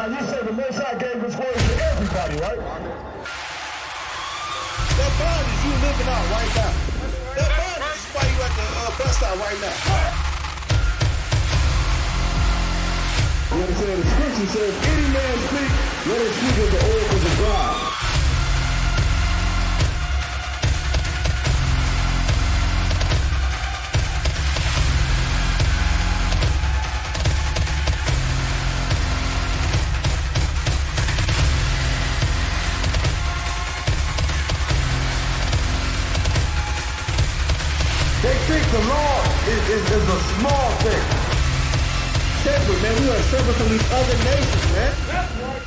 Now you say the Most High gave His word to everybody, right? That bond is you living out right now. That bond is why you at the bus stop right now. You understand? The scripture says, any man speak, let him speak of the oracles of God. They think the law is a small thing. Separate, man. We are separate from these other nations, man. That's right.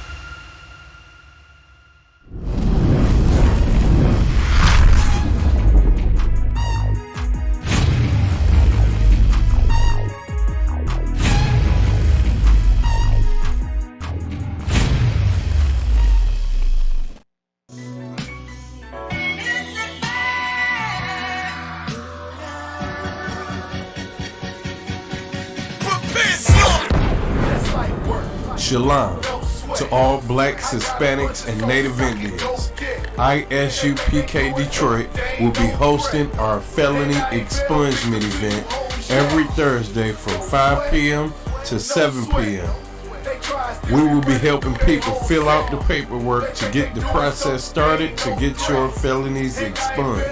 Shalom to all blacks, Hispanics, and Native Indians. ISUPK Detroit will be hosting our felony expungement event every Thursday from 5 p.m. to 7 p.m. We will be helping people fill out the paperwork to get the process started to get your felonies expunged.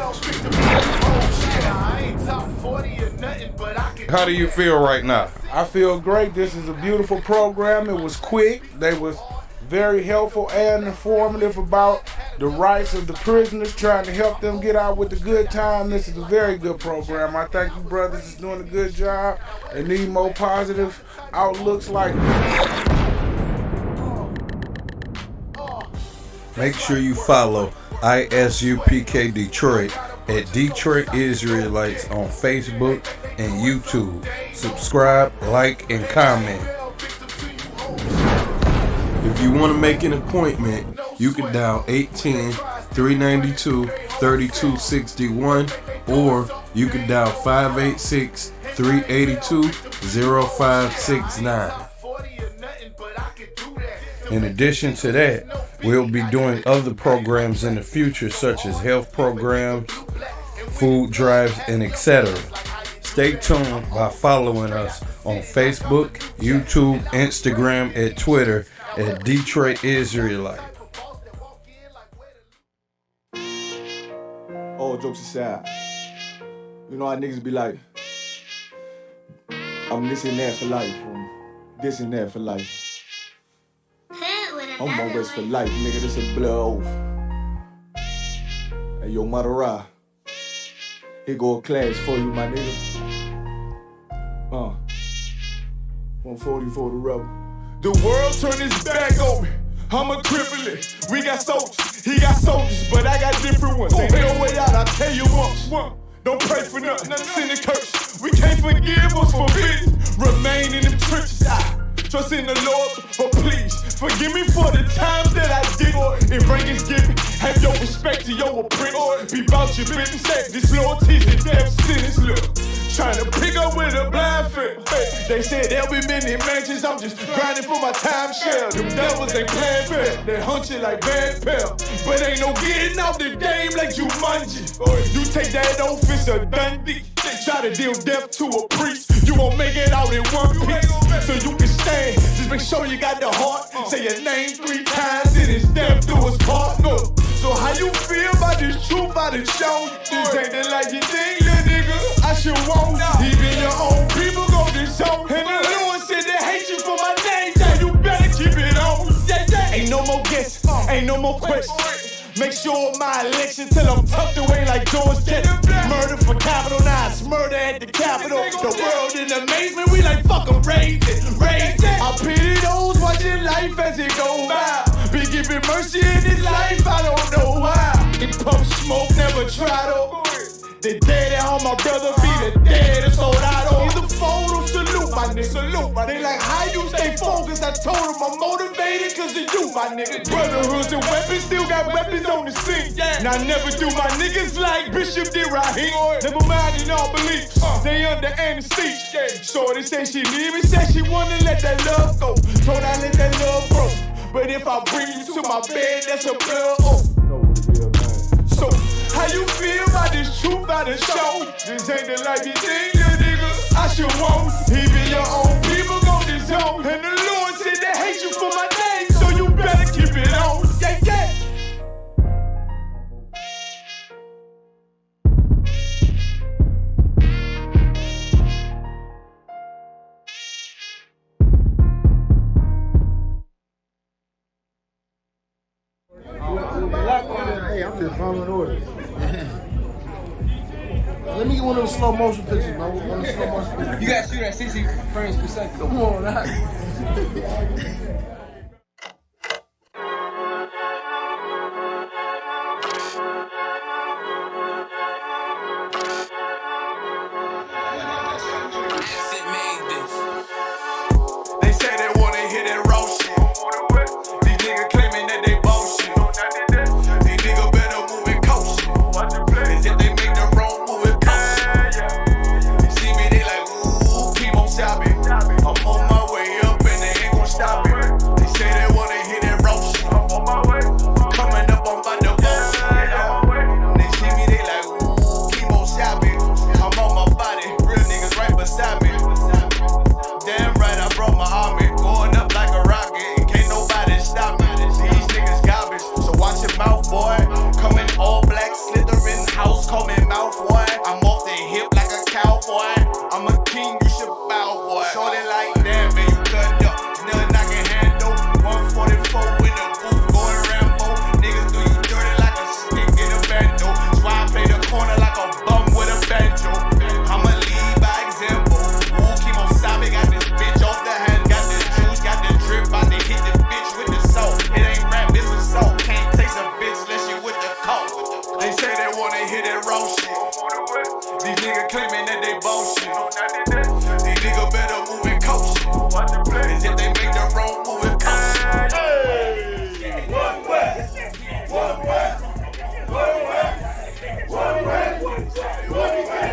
How do you feel right now? I feel great. This is a beautiful program. It was quick. They was very helpful and informative about the rights of the prisoners, trying to help them get out with a good time. This is a very good program. I think you brothers is doing a good job and need more positive outlooks like this. Make sure you follow ISUPK Detroit at Detroit Israelites on Facebook and YouTube. Subscribe, like, and comment. If you want to make an appointment, you can dial 810-392-3261 or you can dial 586-382-0569. In addition to that, we'll be doing other programs in the future such as health programs, food drives, and etc. Stay tuned by following us on Facebook, YouTube, Instagram, and Twitter at Detroit Israelite. All jokes aside, you know how niggas be like, I'm this and that for life, I'm this and that for life. I'm always for life, nigga, this a blood oath. Hey, yo, Madara, here go a class for you, my nigga. 140 for the rebel. The world turned its back on me. I'm a cripple. We got soldiers, he got soldiers, but I got different ones. Ain't no way out, I'll tell you once. Don't pray for nothing, nothing's in the curse. We can't forgive what's forbidden. Remain in them trenches. Trust in the Lord, but please forgive me for the times that I did. If rankings given, have your respect to your apprentice. Be about your business. This loyalty's a death sentence. Look, trying to pick up with a blind fit. They said there'll be many mansions. I'm just grinding for my time share. Them devils ain't playing fair. They hunt you like bad pal, but ain't no getting out the game like Jumanji. You take that oath, it's a Dundee. Try to deal death to a priest, you won't make it out in one piece. So you can stand, just make sure you got the heart. Say your name 3 times, then it's death do us part. So how you feel about this truth I done shown you? This ain't the like you think, little nigga, I should want. Even your own people go disown. And the Lord said they hate you for my name, now you better keep it on. Ain't no more guessing, ain't no more questions. Make sure my election till I'm tucked away like George Jetson. Murder for capital nines, murder at the Capitol. The world in amazement, we like fuck 'em, raise it. I pity those watching life as it go by. Be giving mercy in this life, I don't know why. It pump smoke, never try to. The dead at home, my brother be the dead, it's sold out on the photo. Salute my nigga, salute my nigga. They like how you stay focused. I told them I'm motivated cause of you, my nigga. Brotherhoods and weapons, still got weapons on the scene. Now I never do my niggas like Bishop did Raheem. Never mind in all beliefs, they under anesthesia. Shorty say she need me, said she wanna let that love go. Told I let that love grow. my bed, that's a blood oath. No real name. So, how you feel about this truth I done show? This ain't the life you think, little nigga. I should want. Even your own people go this zone. And the Lord said they hate you for my name, so you better keep it on. Yeah, yeah. Hey, I'm just following orders. Let me get one of those slow motion pictures, man. One of the slow motion pictures. You gotta shoot at 60 frames per second. Come on, now. They say they wanna hear that raw shit. These niggas claiming that they bullshit. These niggas better move and coach shit. As if they make the wrong move and coach shit. You see me, they like, ooh, keep on shopping. I'm on my way up and they ain't gon' stop it. They say they wanna hear that raw shit. Coming up on my bullshit. They see me, they like, ooh, keep on shopping. I'm on my body, real niggas right beside me. Damn right, I brought my army. Going up like a rocket, can't nobody stop me. These niggas garbage, so watch your mouth, boy. Coming all black, slithering house, coming mouth, boy. I'm off the hip like a cowboy. I'm a king, you should bow, boy. Shorty like, damn, man, you gunned up. Nothing I can handle. 144 in the booth, going Rambo. Niggas do you dirty like a stick in a bando. That's why I play the corner like a bum with a banjo. I'ma lead by example. Ooh, keep on stopping, got this bitch off the hand, got the juice, got the drip, about to hit the bitch with the salt. It ain't rap, it's assault. Can't taste a bitch unless you with the coke. They say they wanna hear that raw shit. These niggas claiming that they bullshit. These niggas better move and coach shit. As if they make the wrong move and coach shit. Hey! One way! One way! One way! One way! One way!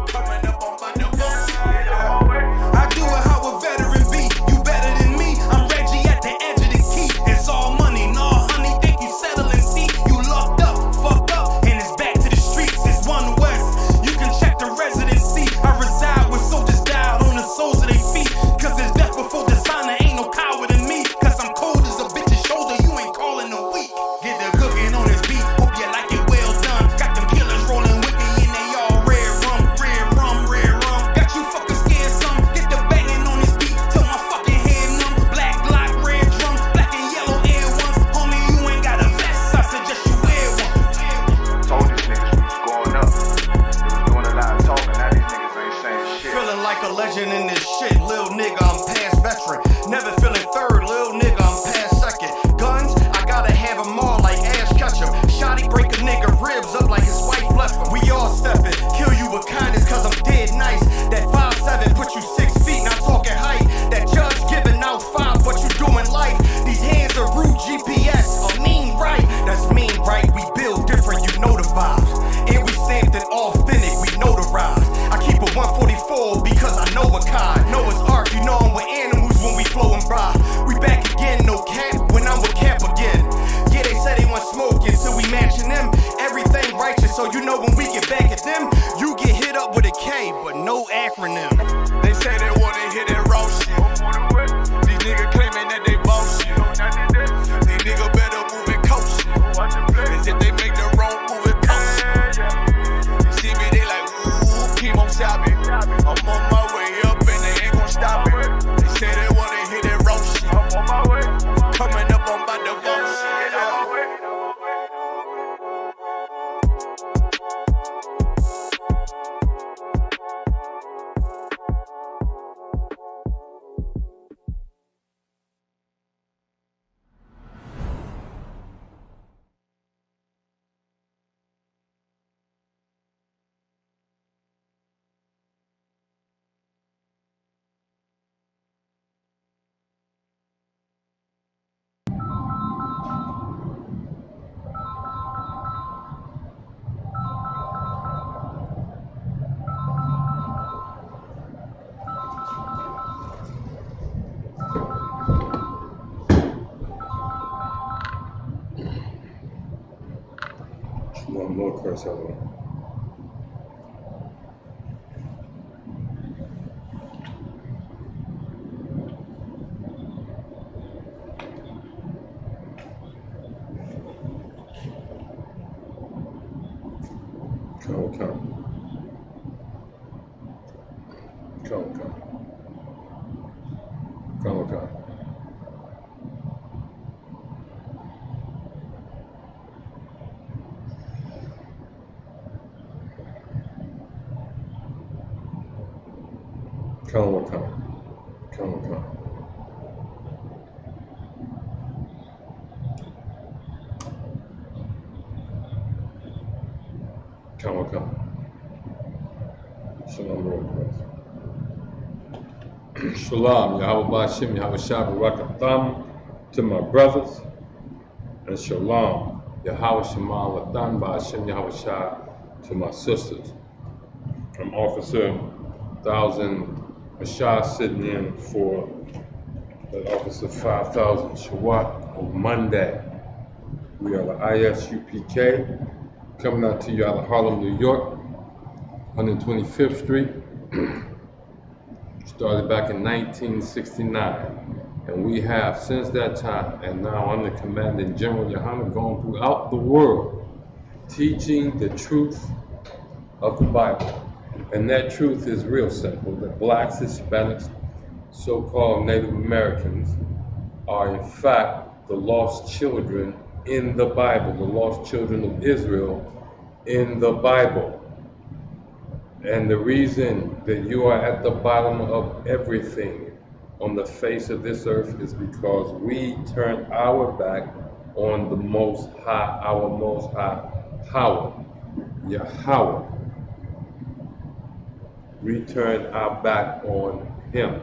Coming up on my new I do it how a veteran be. You better than me. I'm Reggie at the edge of the key. It's all money, no honey. Think you settling? See, you locked up, fucked up, and it's back to the streets. It's One West. You can check the residency. I reside with soldiers died on the soles of their feet. Cause it's death before dishonor. Ain't no coward in me. Cause I'm cold as a bitch's shoulder. You ain't calling a week. Get the cooking on this beat. Hope you like it well done. Got them killers rolling with me and they all red rum, red rum, red rum. Got you fucking scared some. Get the banging on this beat till my fucking head numb. Black Glock, red drum, black and yellow air ones. Homie, you ain't got a vest. I suggest you wear one. Told these niggas we was going up. They was doing a lot of talking, now these niggas ain't saying shit. Feeling like a legend in this shit, lil nigga, I'm past veteran. Never feeling third, lil nigga, I'm past second. Guns, I gotta have them all like Ash Ketchum. Shotty break a nigga ribs up like his wife left him. We all steppin', kill you with kindness cause I'm dead nice. That 5'7" put you 6 feet, not talking height. That judge giving out 5, but you doing life. These hands are rude GPS, a mean right. That's mean right, we build different, you know the vibes. And we stamped it authentic, we notarized. I keep a 144 because I know a kind. Noah's Ark, you know I'm with animals when we flowing by. We back again, no cap, when I'm with Cap again. Yeah, they say they want smoking, so we matching them. Everything righteous, so you know when we get back at them, you get hit up with a K, but no acronym. They say they wanna hear that raw shit. These niggas claiming that they bullshit. These niggas better move and coach shit. As if they make the wrong move and coach shit. You see me, they like, ooh, keep on shopping. I'm on my way up and they ain't gon' stop it. They say they wanna hear that raw shit. Coming up on my bullshit. I'm gonna curse, hold on. Come. Shalom, Lord. Shalom, Yahweh Bashim, Yahweh Shabbat Rakatham to my brothers, and Shalom, Yahweh Shema Latham Bashim, Yahweh Shah to my sisters. I'm Officer 1000 Ashah sitting in for that Officer 5000 Shawat on Monday. We are the ISUPK coming out to you out of Harlem, New York, 125th Street. Started back in 1969, and we have since that time, and now I'm the Commanding General Yohana, gone throughout the world teaching the truth of the Bible. And that truth is real simple, that blacks, Hispanics, so-called Native Americans are in fact the lost children in the Bible, the lost children of Israel in the Bible. And the reason that you are at the bottom of everything on the face of this earth is because we turned our back on the Most High, our Most High power, Yahweh. We turned our back on Him.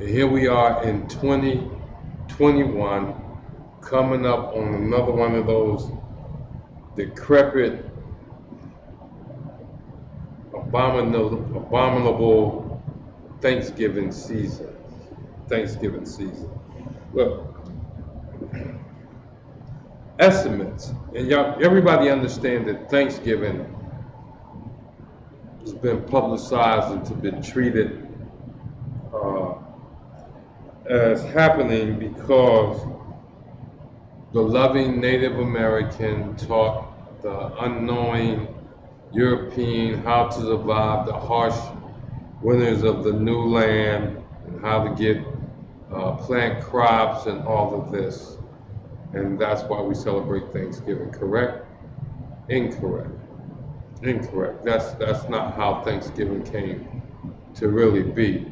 And here we are in 2021, coming up on another one of those decrepit, abominable Thanksgiving season. Look, estimates, and everybody understand that Thanksgiving has been publicized and to be treated as happening because the loving Native American taught the unknowing European how to survive the harsh winters of the new land and how to get plant crops and all of this. And that's why we celebrate Thanksgiving, correct? Incorrect. That's not how Thanksgiving came to really be.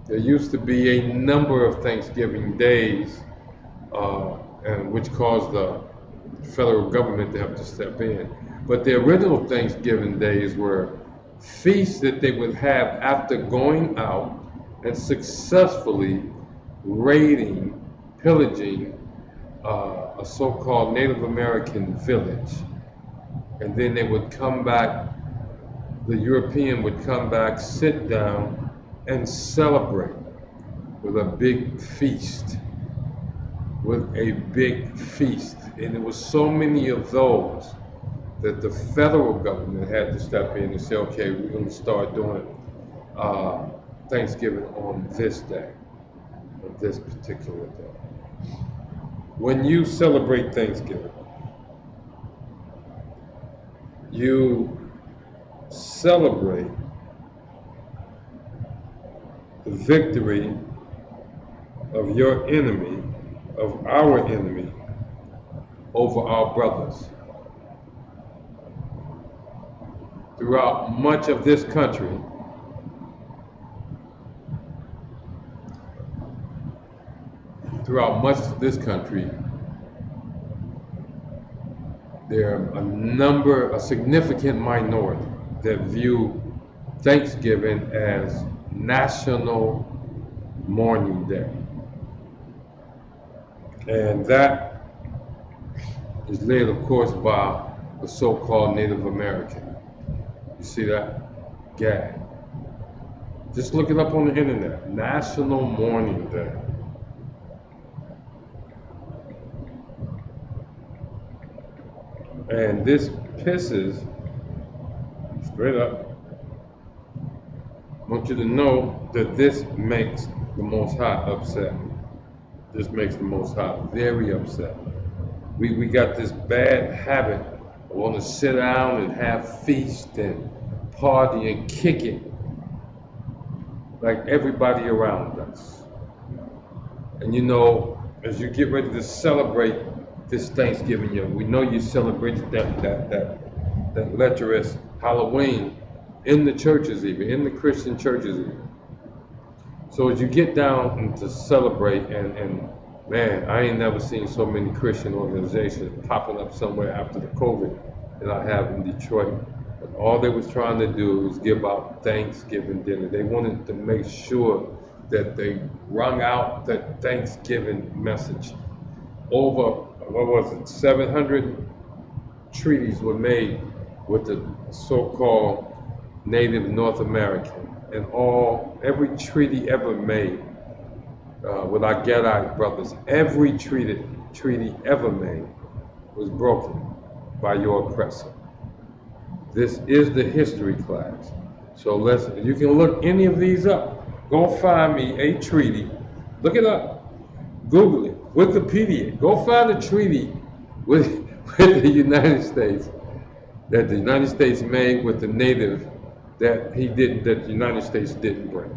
There used to be a number of Thanksgiving days, and which caused the federal government to have to step in. But the original Thanksgiving days were feasts that they would have after going out and successfully raiding, pillaging a so-called Native American village. And then they would come back, the European would come back, sit down, and celebrate with a big feast. And there was so many of those that the federal government had to step in and say, okay, we're going to start doing Thanksgiving on this day, on this particular day. When you celebrate Thanksgiving, you celebrate the victory of your enemy, of our enemy, over our brothers. Throughout much of this country, there are a significant minority that view Thanksgiving as National Mourning Day. And that is led, of course, by the so-called Native American. You see that? Gag. Just look it up on the internet. National Mourning Day. And this pisses, straight up, I want you to know that this makes the Most High upset. This makes the Most High very upset. We got this bad habit of want to sit down and have feast and party and kick it like everybody around us. And you know, as you get ready to celebrate this Thanksgiving year, we know you celebrated that lecherous Halloween in the churches even, in the Christian churches even. So as you get down and to celebrate, and man, I ain't never seen so many Christian organizations popping up somewhere after the COVID that I have in Detroit. And all they was trying to do was give out Thanksgiving dinner. They wanted to make sure that they wrung out that Thanksgiving message. Over, what was it, 700 treaties were made with the so-called Native North American. And every treaty ever made with our Gadite brothers, every treaty ever made was broken by your oppressor. This is the history class. So you can look any of these up. Go find me a treaty. Look it up. Google it. Wikipedia. Go find a treaty with the United States that the United States made with the native that the United States didn't break.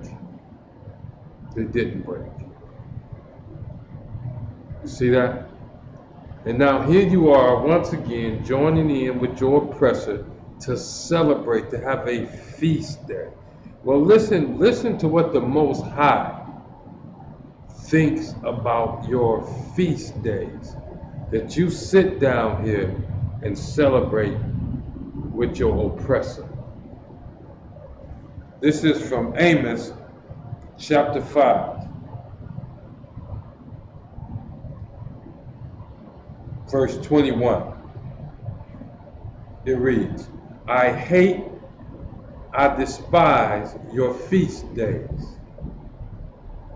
They didn't break. You see that? And now here you are once again joining in with your oppressor to celebrate, to have a feast day. Well, listen to what the Most High thinks about your feast days, that you sit down here and celebrate with your oppressor. This is from Amos chapter 5, verse 21. It reads, I despise your feast days,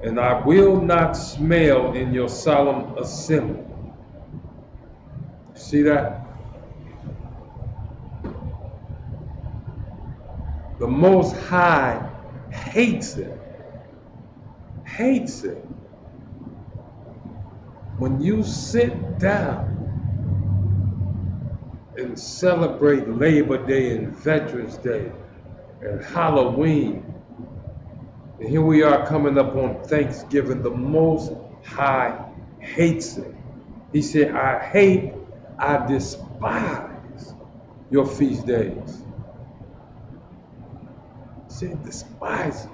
and I will not smell in your solemn assembly. See that? The Most High hates it. Hates it. When you sit down and celebrate Labor Day and Veterans Day and Halloween, and here we are coming up on Thanksgiving, the Most High hates it. He said, I despise your feast days. He said, despise it.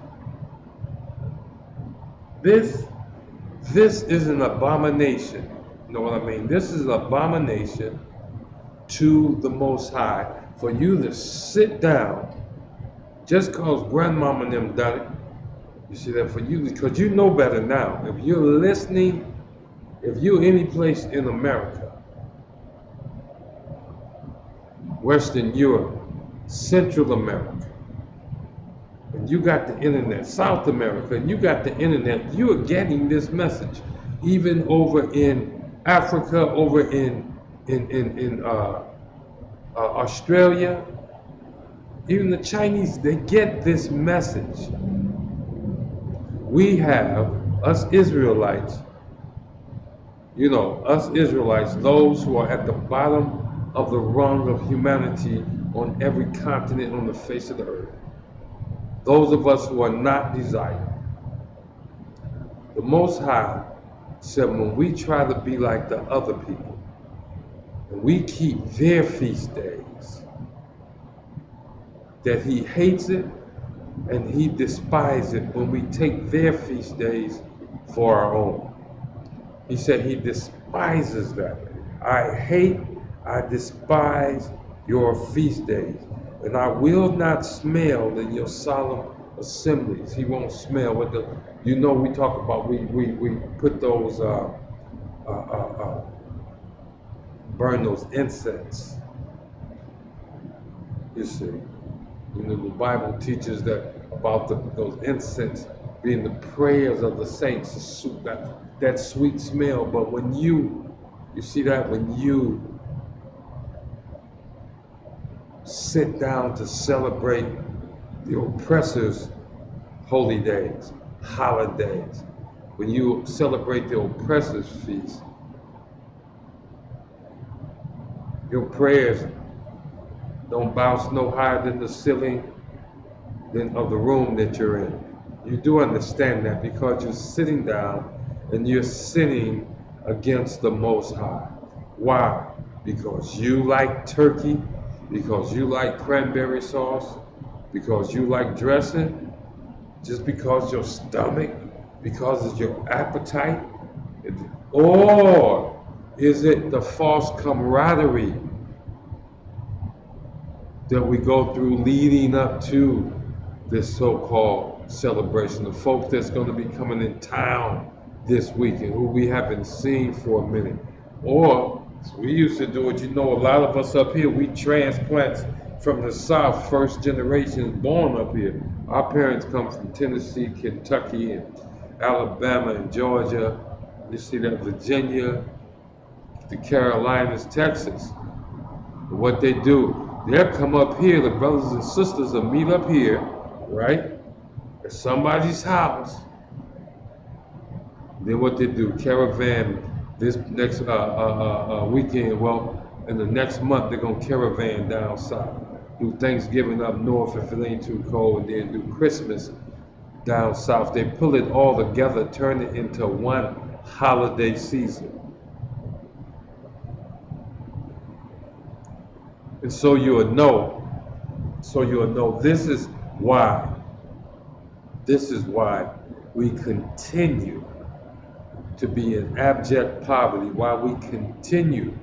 This is an abomination. You know what I mean? This is an abomination to the Most High for you to sit down just cause grandmama and them done it. You see that? For you, because you know better now. If you're listening, if you're any place in America, Western Europe, Central America, and you got the internet, South America, and you got the internet, you are getting this message. Even over in Africa, over in Australia, even the Chinese, they get this message. We have, us Israelites, you know, us Israelites, those who are at the bottom of the rung of humanity on every continent on the face of the earth. Those of us who are not desired. The Most High said when we try to be like the other people, and we keep their feast days, that he hates it and he despises it when we take their feast days for our own. He said he despises that. I despise your feast days, and I will not smell in your solemn assemblies. He won't smell with the, you know, we talk about, we put those, burn those incense. You see, you know, the Bible teaches that about those incense being the prayers of the saints, that sweet smell. But when you see that, when you sit down to celebrate the oppressor's holy days, holidays. When you celebrate the oppressor's feast, your prayers don't bounce no higher than the ceiling of the room that you're in. You do understand that because you're sitting down and you're sinning against the Most High. Why? Because you like turkey, because you like cranberry sauce, because you like dressing, just because your stomach, because of your appetite, or is it the false camaraderie that we go through leading up to this so-called celebration? The folks that's going to be coming in town this weekend, who we haven't seen for a minute. Or, we used to do it, a lot of us up here, we transplants from the South, first generation born up here. Our parents come from Tennessee, Kentucky, and Alabama, and Georgia. You see that, Virginia, the Carolinas, Texas. What they do, they'll come up here, the brothers and sisters will meet up here, right? At somebody's house. Then what they do, caravan this next weekend, in the next month, they're gonna caravan down south. Do Thanksgiving up north if it ain't too cold, and then do Christmas down south. They pull it all together, turn it into one holiday season. And so you'll know, this is why we continue to be in abject poverty, why we continue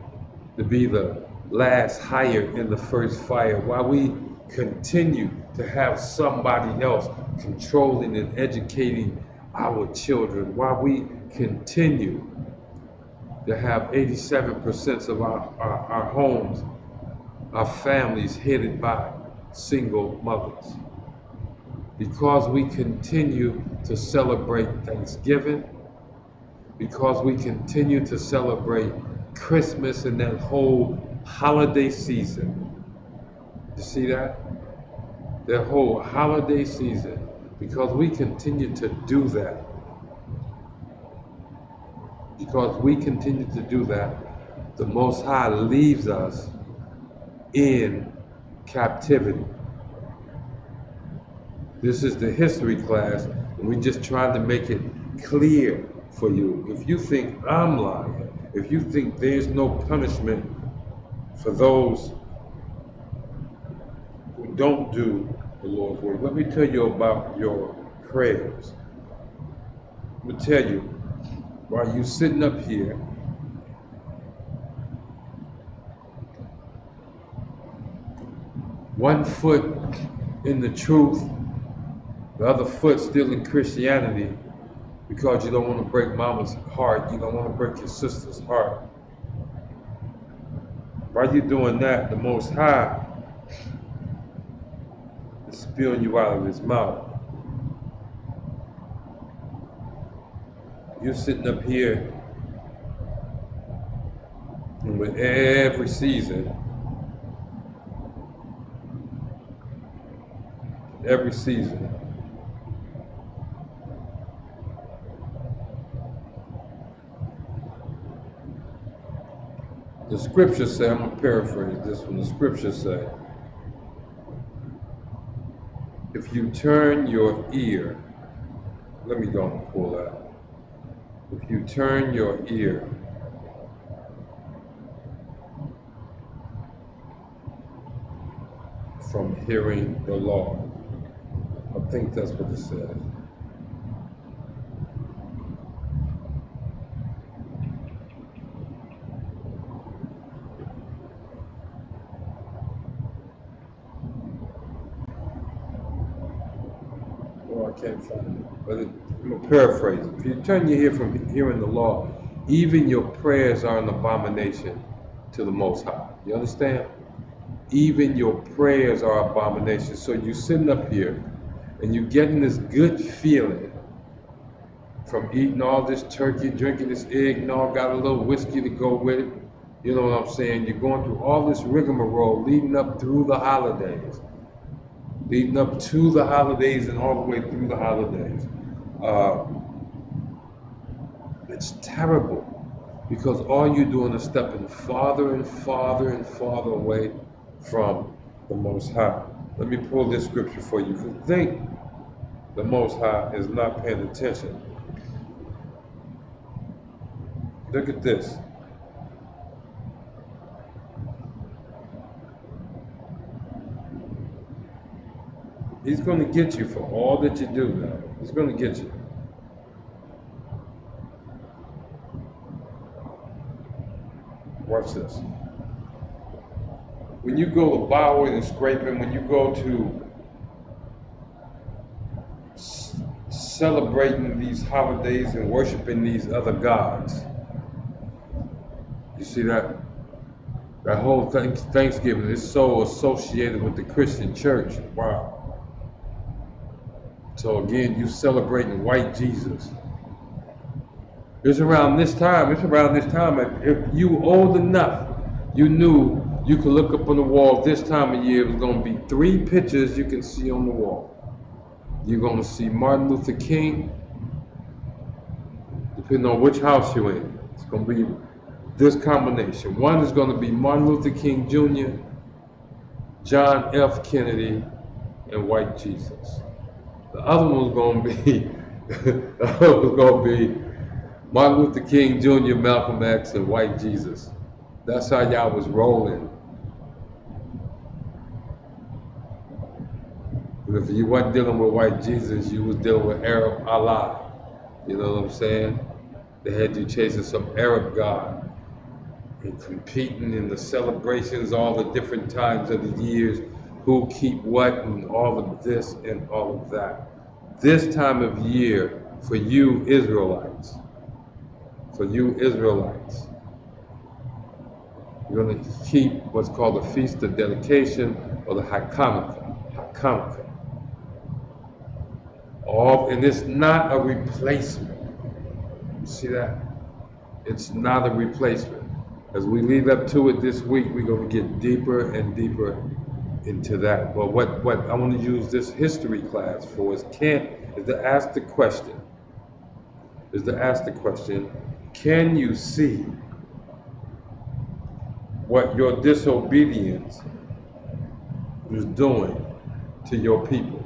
to be the last hire in the first fire, why we continue to have somebody else controlling and educating our children, why we continue to have 87% of our homes, our families headed by single mothers. Because we continue to celebrate Thanksgiving, because we continue to celebrate Christmas and that whole holiday season. You see that? That whole holiday season. Because we continue to do that. The Most High leaves us in captivity. This is the history class, and we're just trying to make it clear for you. If you think I'm lying, if you think there's no punishment for those who don't do the Lord's work, let me tell you about your prayers. Let me tell you, while you're sitting up here, one foot in the truth, the other foot still in Christianity, because you don't want to break mama's heart, you don't want to break your sister's heart. While you're doing that, the Most High is spewing you out of his mouth. You're sitting up here, and with every season, the scriptures say, I'm going to paraphrase this one, the scriptures say, if you turn your ear, let me go and pull that. If you turn your ear from hearing the law, I think that's what it says. I can't find it, but I'm going to paraphrase it. If you turn your ear from hearing the law, even your prayers are an abomination to the Most High. You understand? Even your prayers are abomination. So you're sitting up here and you're getting this good feeling from eating all this turkey, drinking this eggnog, got a little whiskey to go with it, You know what I'm saying? You're going through all this rigmarole leading up through the holidays. Leading up to the holidays and all the way through the holidays. It's terrible because all you're doing is stepping farther and farther and farther away from the Most High. Let me pull this scripture for you. If you think the Most High is not paying attention, look at this. He's going to get you for all that you do now. He's going to get you. Watch this. When you go to bowing and scraping, when you go to celebrating these holidays and worshiping these other gods, you see that? That whole Thanksgiving is so associated with the Christian church. Wow. So again, you celebrating white Jesus. It's around this time, if you old enough, you knew you could look up on the wall this time of year, it was going to be 3 pictures you can see on the wall. You're going to see Martin Luther King, depending on which house you're in. It's going to be this combination. One is going to be Martin Luther King Jr., John F. Kennedy, and white Jesus. The other one's going to be Martin Luther King Jr., Malcolm X, and white Jesus. That's how y'all was rolling. And if you wasn't dealing with white Jesus, you was dealing with Arab Allah. You know what I'm saying? They had you chasing some Arab god and competing in the celebrations, all the different times of the years, who keep what and all of this and all of that. This time of year for you Israelites, you're going to keep what's called the Feast of Dedication or the Hanukkah. And it's not a replacement. You see that? It's not a replacement. As we lead up to it this week, we're going to get deeper and deeper into that. But what I want to use this history class for is to ask the question, can you see what your disobedience is doing to your people?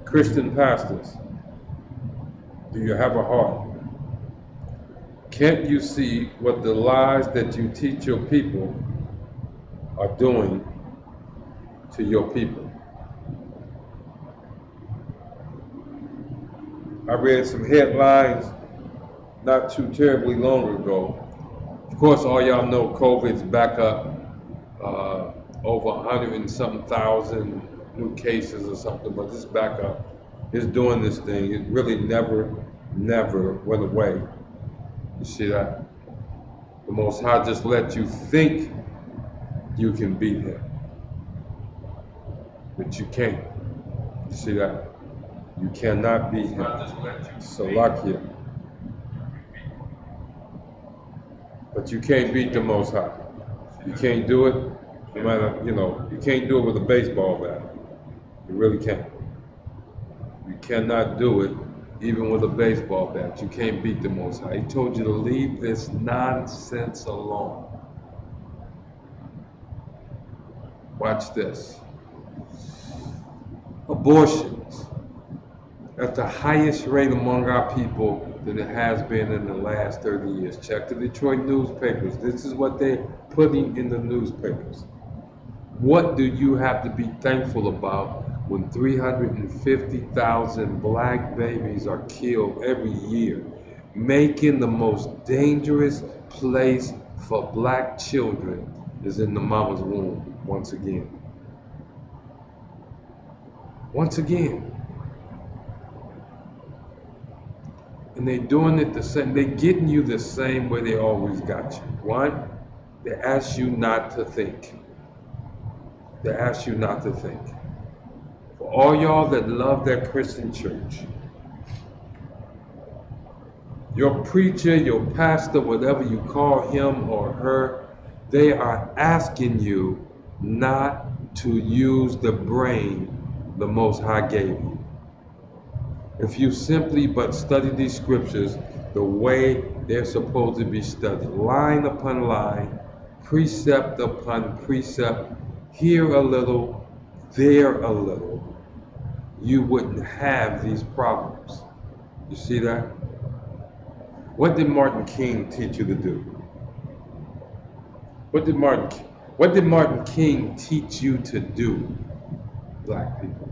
Christian pastors, do you have a heart? Can't you see what the lies that you teach your people are doing to your people? I read some headlines not too terribly long ago. Of course, all y'all know COVID's back up, over 100 and something thousand new cases or something, but it's back up. It's doing this thing. It really never went away. You see that? The Most High just let you think you can beat him, but you can't. You see that? You cannot beat him. Salakia. But you can't beat the Most High. You can't do it, no matter, you can't do it with a baseball bat. You really can't. You cannot do it even with a baseball bat. You can't beat the Most High. He told you to leave this nonsense alone. Watch this. Abortions at the highest rate among our people than it has been in the last 30 years. Check the Detroit newspapers. This is what they're putting in the newspapers. What do you have to be thankful about when 350,000 black babies are killed every year, making the most dangerous place for black children is in the mama's womb once again. Once again. And they're doing it the same, they're getting you the same way they always got you. One, they ask you not to think. They ask you not to think. For all y'all that love that Christian church, Your preacher, your pastor, whatever you call him or her, they are asking you not to use the brain the Most High gave you. If you simply but study these scriptures the way they're supposed to be studied, line upon line, precept upon precept, here a little, there a little, you wouldn't have these problems. You see that? What did Martin King teach you to do? What did Martin King teach you to do, black people?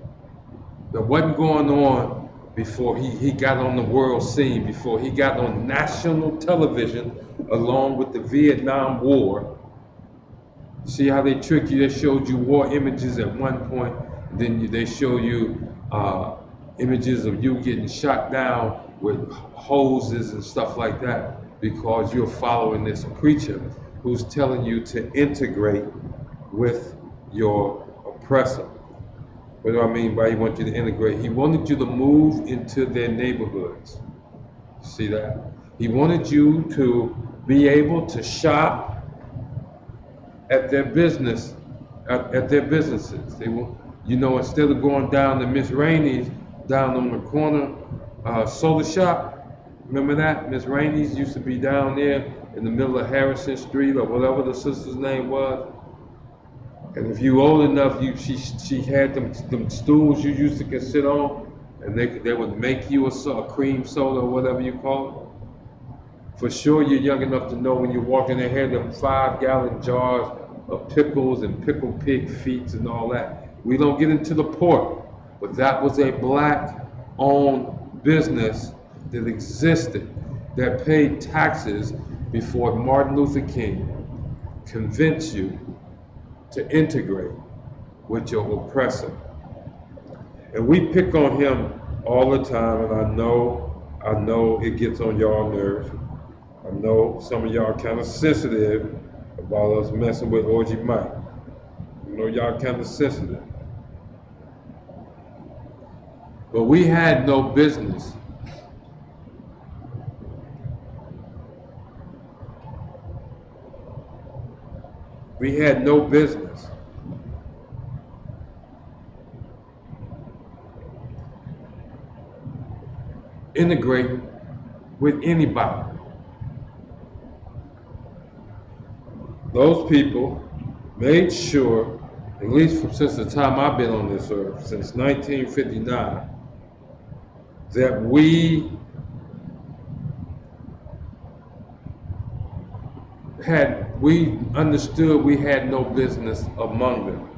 That wasn't going on before he got on the world scene, before he got on national television along with the Vietnam War. See how they trick you? They showed you war images at one point, then they show you images of you getting shot down with hoses and stuff like that because you're following this preacher who's telling you to integrate with your oppressor. What do I mean by he wants you to integrate? He wanted you to move into their neighborhoods. See that? He wanted you to be able to shop at their business, at their businesses. They will, you know, instead of going down to Miss Rainey's down on the corner soda shop. Remember that? Miss Rainey's used to be down there in the middle of Harrison Street or whatever the sister's name was. And if you old enough, she had them stools you used to sit on, and they would make you a cream soda or whatever you call it. For sure, you're young enough to know when you walk in there, had them 5-gallon jars of pickles and pickled pig feet and all that. We don't get into the pork, but that was a black-owned business that existed, that paid taxes before Martin Luther King convinced you to integrate with your oppressor. And we pick on him all the time, and I know it gets on y'all nerves. I know some of y'all kind of sensitive about us messing with OG Mike. I know y'all kind of sensitive. But we had no business integrating with anybody. Those people made sure, at least since the time I've been on this earth, since 1959, that we understood we had no business among them.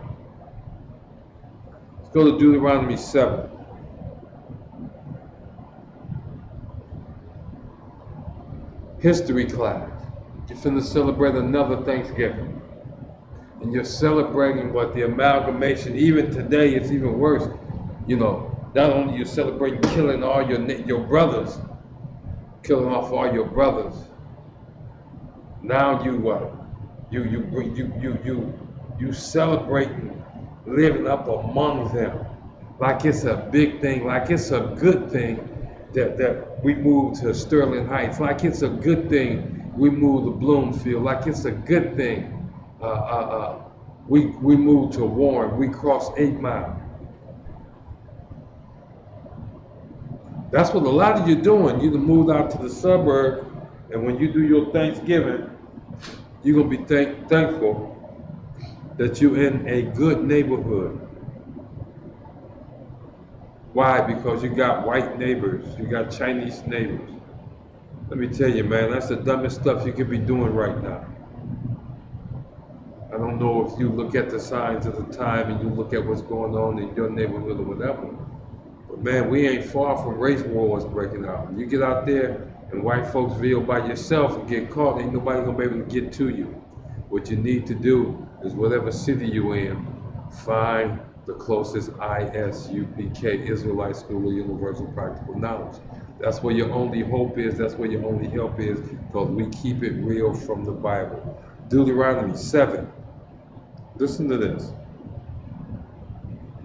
Let's go to Deuteronomy 7. History class. You're finna celebrate another Thanksgiving. And you're celebrating what the amalgamation, even today, it's even worse. You know, not only you're celebrating killing all your brothers, killing off all your brothers. Now you what? You celebrating living up among them, like it's a big thing, like it's a good thing that we moved to Sterling Heights, like it's a good thing we moved to Bloomfield, like it's a good thing we moved to Warren, we crossed 8 Mile. That's what a lot of you doing. You done moved out to the suburb, and when you do your Thanksgiving, you're gonna be thankful that you're in a good neighborhood. Why? Because you got white neighbors, you got Chinese neighbors. Let me tell you, man, that's the dumbest stuff you could be doing right now. I don't know if you look at the signs of the time and you look at what's going on in your neighborhood or whatever. But man, we ain't far from race wars breaking out. You get out there in white Folksville by yourself and get caught, ain't nobody gonna be able to get to you. What you need to do is whatever city you in, find the closest ISUPK, Israelite School of Universal Practical Knowledge. That's where your only hope is, that's where your only help is, because we keep it real from the Bible. Deuteronomy 7. Listen to this.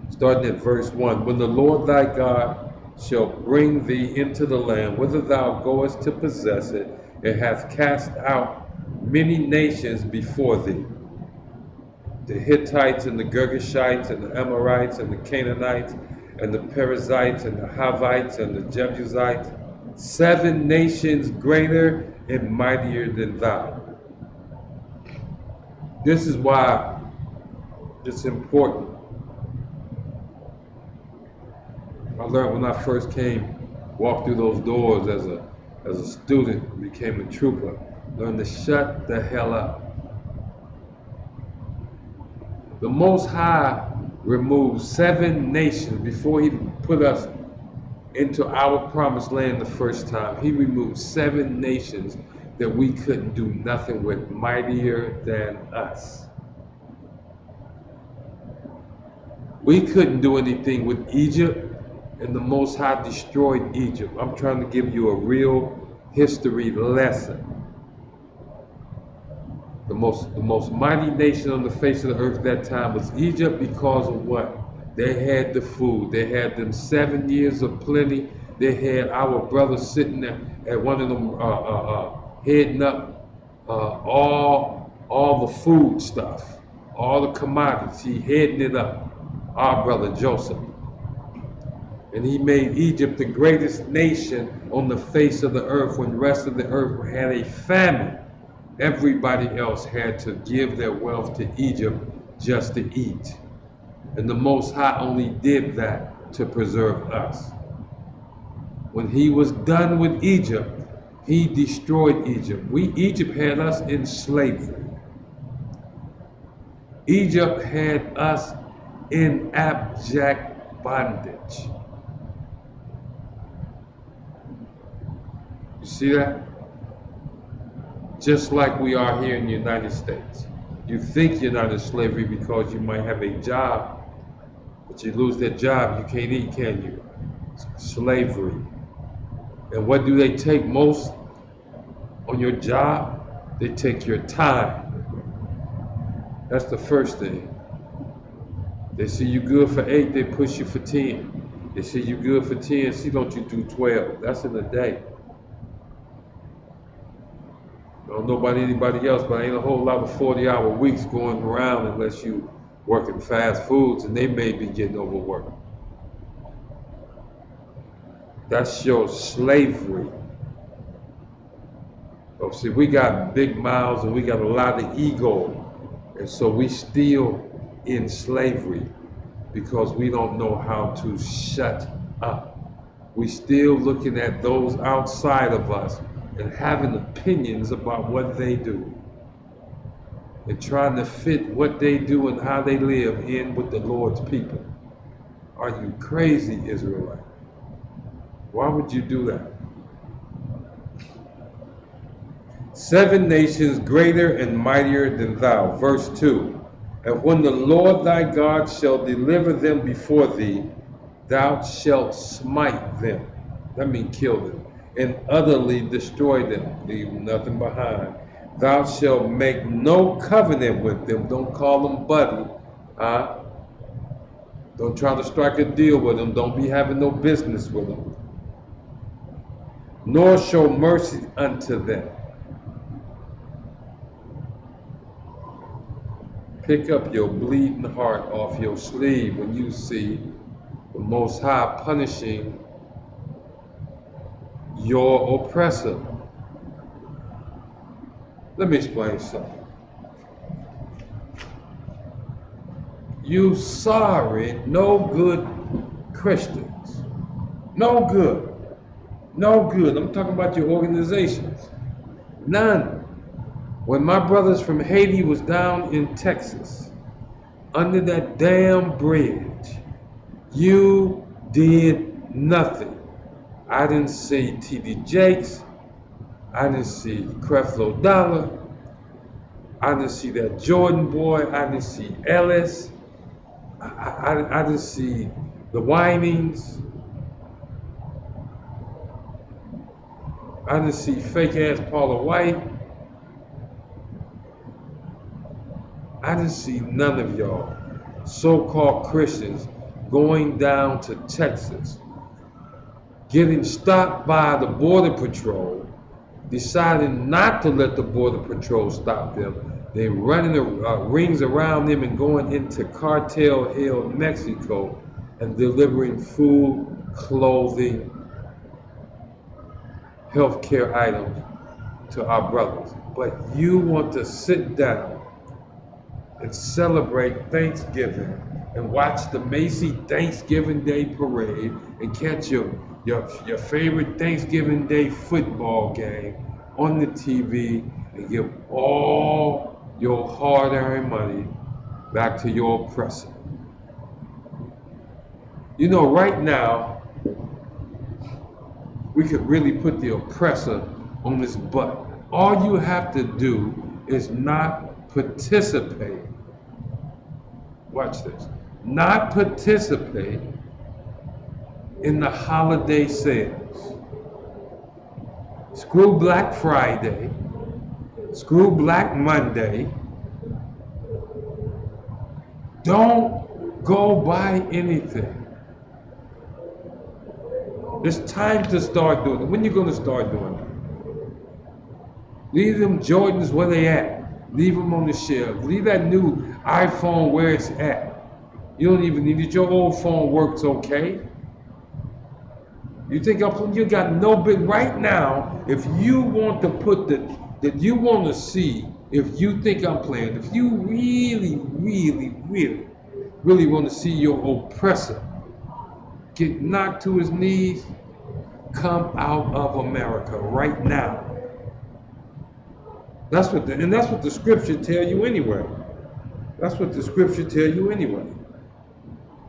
Starting at verse 1. When the Lord thy God shall bring thee into the land whither thou goest to possess it. It hath cast out many nations before thee, the Hittites and the Girgashites and the Amorites and the Canaanites and the Perizzites and the Hivites and the Jebusites, 7 nations greater and mightier than thou. This is why it's important. I learned when I first walked through those doors as a student, became a trooper, learned to shut the hell up. The Most High removed 7 nations before he put us into our promised land the first time. He removed 7 nations that we couldn't do nothing with, mightier than us. We couldn't do anything with Egypt, and the Most High destroyed Egypt. I'm trying to give you a real history lesson. The most mighty nation on the face of the earth at that time was Egypt because of what? They had the food. They had them 7 years of plenty. They had our brothers sitting there at one of them heading up all the food stuff, all the commodities. He heading it up, our brother Joseph. And he made Egypt the greatest nation on the face of the earth when the rest of the earth had a famine. Everybody else had to give their wealth to Egypt just to eat. And the Most High only did that to preserve us. When he was done with Egypt, he destroyed Egypt. Egypt had us in slavery. Egypt had us in abject bondage. You see that? Just like we are here in the United States. You think you're not in slavery because you might have a job, but you lose that job, you can't eat, can you? It's slavery. And what do they take most on your job? They take your time. That's the first thing. They see you good for 8, they push you for 10. They see you good for 10, see don't you do 12. That's in a day. I don't know about anybody else, but ain't a whole lot of 40-hour weeks going around unless you working fast foods, and they may be getting overworked. That's your slavery. Oh, see, we got big mouths and we got a lot of ego, and so we still in slavery because we don't know how to shut up. We still looking at those outside of us and having opinions about what they do and trying to fit what they do and how they live in with the Lord's people. Are you crazy, Israelite? Why would you do that? 7 nations greater and mightier than thou. Verse 2. And when the Lord thy God shall deliver them before thee, thou shalt smite them. That means kill them. And utterly destroy them, leave nothing behind. Thou shalt make no covenant with them. Don't call them buddy. Don't try to strike a deal with them. Don't be having no business with them. Nor show mercy unto them. Pick up your bleeding heart off your sleeve when you see the Most High punishing your oppressor. Let me explain something. You sorry, no good Christians. No good. No good. I'm talking about your organizations. None. When my brothers from Haiti was down in Texas, under that damn bridge, you did nothing. I didn't see T.D. Jakes. I didn't see Creflo Dollar. I didn't see that Jordan boy. I didn't see Ellis. I didn't see the Winings. I didn't see fake ass Paula White. I didn't see none of y'all so-called Christians going down to Texas getting stopped by the Border Patrol, deciding not to let the Border Patrol stop them. They're running the rings around them and going into cartel hell Mexico and delivering food, clothing, healthcare items to our brothers. But you want to sit down and celebrate Thanksgiving and watch the Macy Thanksgiving Day Parade and catch your favorite Thanksgiving Day football game on the TV and give all your hard-earned money back to your oppressor. You know, right now, we could really put the oppressor on his butt. All you have to do is not participate. Watch this. Not participate in the holiday sales. Screw Black Friday. Screw Black Monday. Don't go buy anything. It's time to start doing it. When you gonna start doing it? Leave them Jordans where they at. Leave them on the shelf. Leave that new iPhone where it's at. You don't even need it. Your old phone works okay. You think you got no bit right now. If you want to put that you want to see, if you think I'm playing, if you really want to see your oppressor get knocked to his knees, come out of America right now. That's what the scripture tell you anyway. That's what the scripture tell you anyway.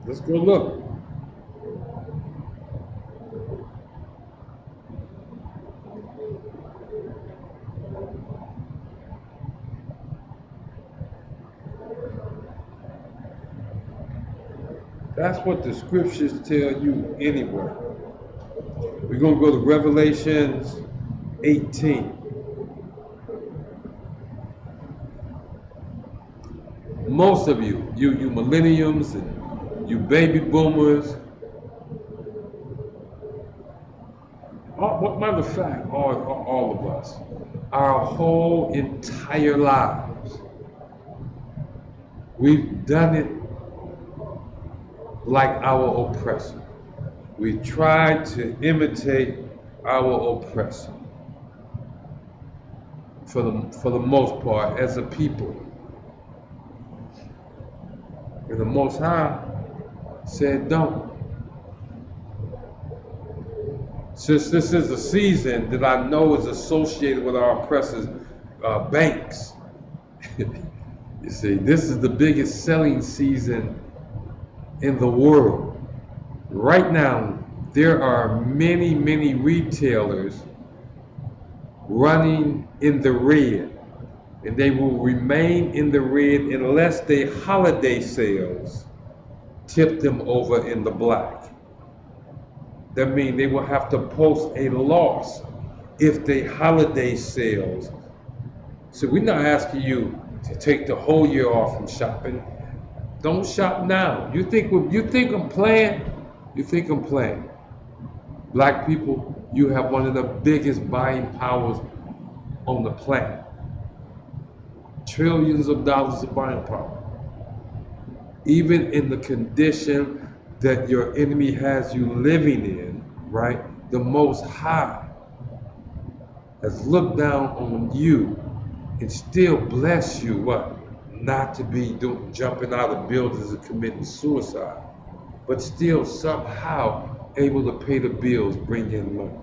Let's go look. That's what the scriptures tell you anyway. We're going to go to Revelations 18. Most of you millenniums and you baby boomers, matter of fact, all of us, our whole entire lives, we've done it like our oppressor. We tried to imitate our oppressor for the most part as a people. And the Most High said don't. Since this is a season that I know is associated with our oppressors' banks, you see, this is the biggest selling season in the world. Right now, there are many retailers running in the red, and they will remain in the red unless their holiday sales tip them over in the black. That means they will have to post a loss if their holiday sales. So we're not asking you to take the whole year off from shopping. Don't shop now. You think I'm playing? You think I'm playing? Black people, you have one of the biggest buying powers on the planet. Trillions of dollars of buying power. Even in the condition that your enemy has you living in, right? The Most High has looked down on you and still bless you, what? Not to be jumping out of buildings and committing suicide, but still somehow able to pay the bills, bring in money.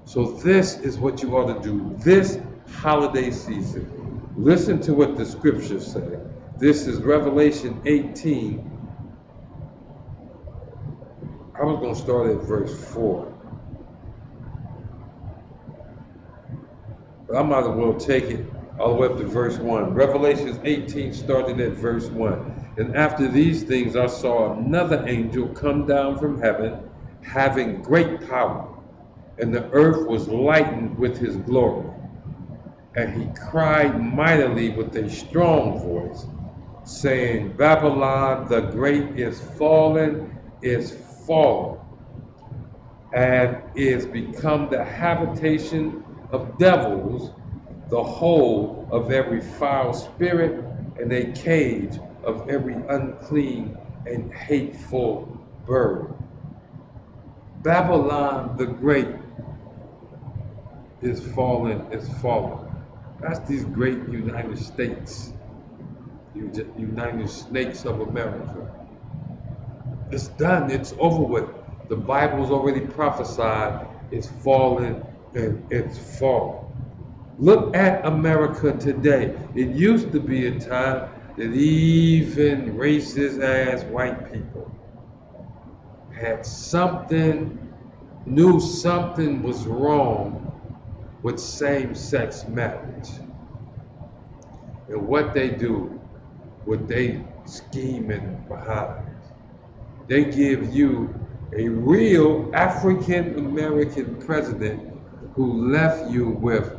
So this is what you ought to do this holiday season. Listen to what the scriptures say. This is Revelation 18. I was going to start at verse 4. But I might as well take it all the way up to verse 1. Revelation 18 starting at verse 1. And after these things I saw another angel come down from heaven, having great power, and the earth was lightened with his glory. And he cried mightily with a strong voice, saying, Babylon the great is fallen, and is become the habitation of devils, the hole of every foul spirit, and a cage of every unclean and hateful bird. Babylon the Great is fallen, is fallen. That's these great United States, United States of America. It's done, it's over with. The Bible's already prophesied it's fallen and it's fallen. Look at America today. It used to be a time that even racist ass white people had something, knew something was wrong with same-sex marriage. And what they do, what they scheming behind, they give you a real African American president who left you with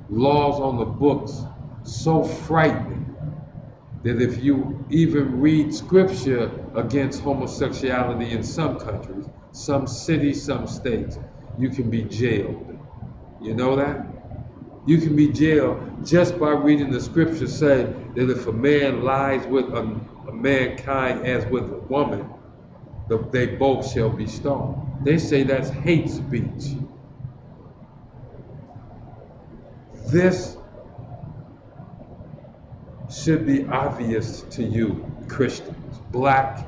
laws on the books so frightening that if you even read scripture against homosexuality in some countries, some cities, some states, you can be jailed. You know that? You can be jailed just by reading the scripture say that if a man lies with a mankind as with a woman, they both shall be stoned. They say that's hate speech. This should be obvious to you, Christians, black,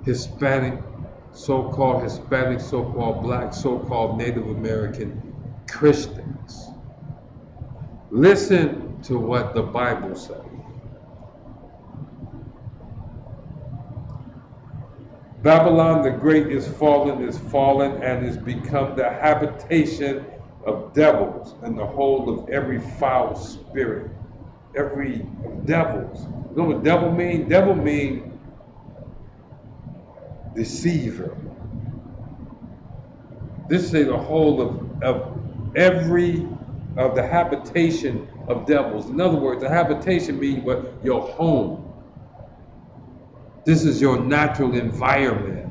Hispanic, so-called Hispanic, so-called black, so-called Native American Christians. Listen to what the Bible says. Babylon the Great is fallen, and is become the habitation of devils, and the whole of every foul spirit. Every devils. You know what devil mean? Devil mean deceiver. This is the whole of every of the habitation of devils. In other words, the habitation means what? Your home. This is your natural environment.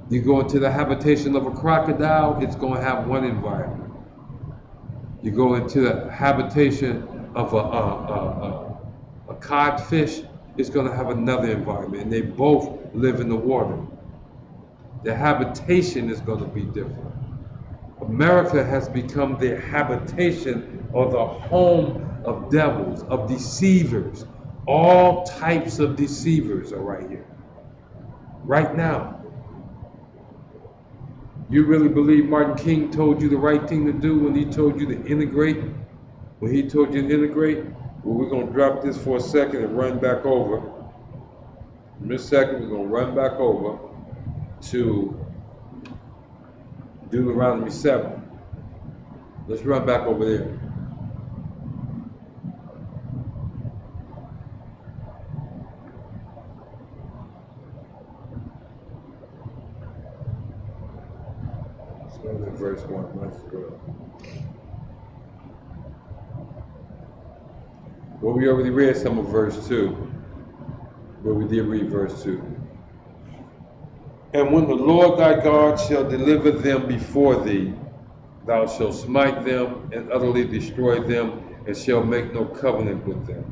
You go into the habitation of a crocodile, it's going to have one environment. You go into the habitation of a codfish, it's going to have another environment. And they both live in the water. The habitation is going to be different. America has become the habitation or the home of devils, of deceivers. All types of deceivers are right here. Right now. You really believe Martin King told you the right thing to do when he told you to integrate? When he told you to integrate? Well, we're going to drop this for a second and run back over. In this second, we're going to run back over to Deuteronomy 7. Let's run back over there. Start at verse 1. Let's go. Well, we already read some of verse 2. But we did read verse 2. And when the Lord thy God shall deliver them before thee, thou shalt smite them and utterly destroy them, and shall make no covenant with them,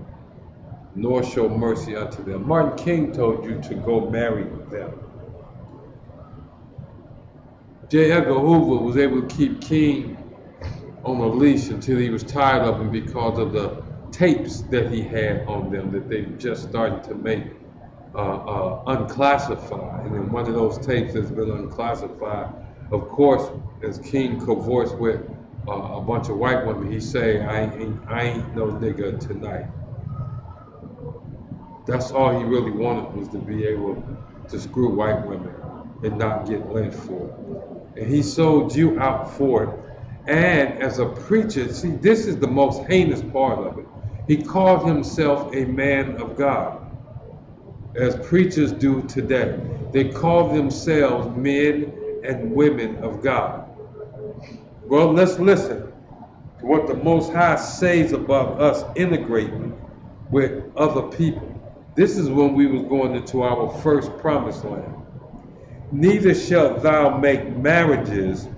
nor show mercy unto them. Martin King told you to go marry them. J. Edgar Hoover was able to keep King on a leash until he was tired of him because of the tapes that he had on them that they just started to make unclassified. And then one of those tapes that's been unclassified, of course, as King cavorts with a bunch of white women, he say, I ain't no nigga tonight. That's all he really wanted, was to be able to screw white women and not get lynched for it. And he sold you out for it. And as a preacher, see, this is the most heinous part of it. He called himself a man of God, as preachers do today. They call themselves men and women of God. Well, let's listen to what the Most High says about us integrating with other people. This is when we was going into our first promised land. neither shalt thou make marriages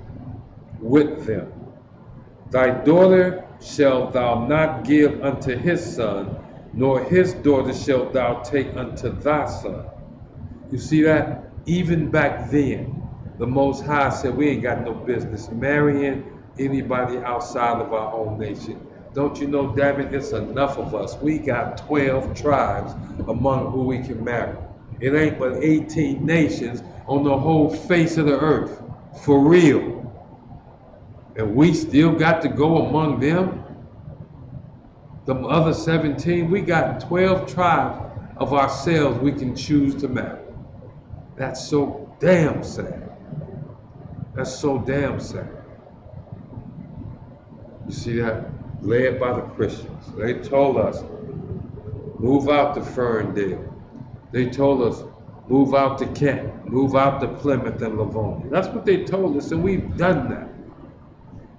with them. Thy daughter shalt thou not give unto his son, nor his daughter shalt thou take unto thy son. You see that? Even back then, the Most High said we ain't got no business marrying anybody outside of our own nation. Don't you know, David, it's enough of us. We got 12 tribes among who we can marry. It ain't but 18 nations on the whole face of the earth, for real. And we still got to go among them? The other 17, we got 12 tribes of ourselves we can choose to marry. That's so damn sad. That's so damn sad. You see that? Led by the Christians. They told us, move out to Ferndale. They told us, move out to Kent, move out to Plymouth and Livonia. That's what they told us, and we've done that.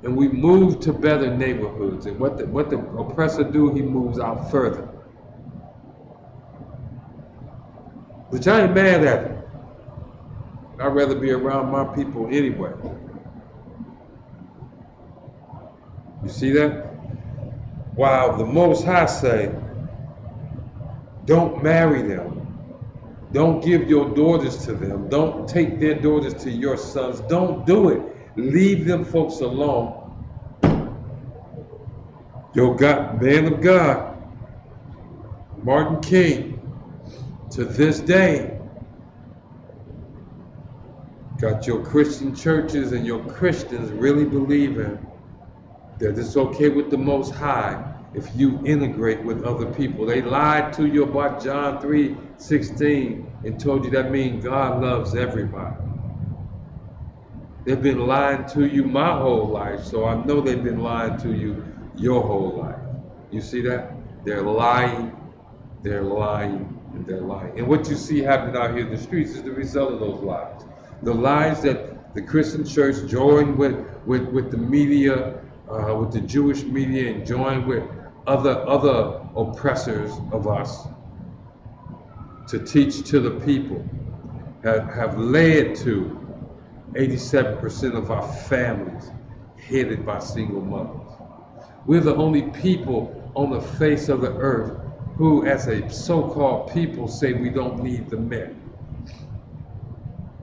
And we moved to better neighborhoods. And what the oppressor do, he moves out further. Which I ain't mad at it. I'd rather be around my people anyway. You see that? While the Most High say, don't marry them. Don't give your daughters to them. Don't take their daughters to your sons. Don't do it. Leave them folks alone. Yo, God, man of God, Martin King, to this day, got your Christian churches and your Christians really believing that it's okay with the Most High if you integrate with other people. They lied to you about John 3:16 and told you that means God loves everybody. They've been lying to you my whole life, so I know they've been lying to you your whole life. You see that? They're lying, and they're lying. And what you see happening out here in the streets is the result of those lies. The lies that the Christian church joined with the media, with the Jewish media, and joined with other oppressors of us to teach to the people have led to 87% of our families headed by single mothers. We're the only people on the face of the earth who, as a so-called people, say we don't need the men.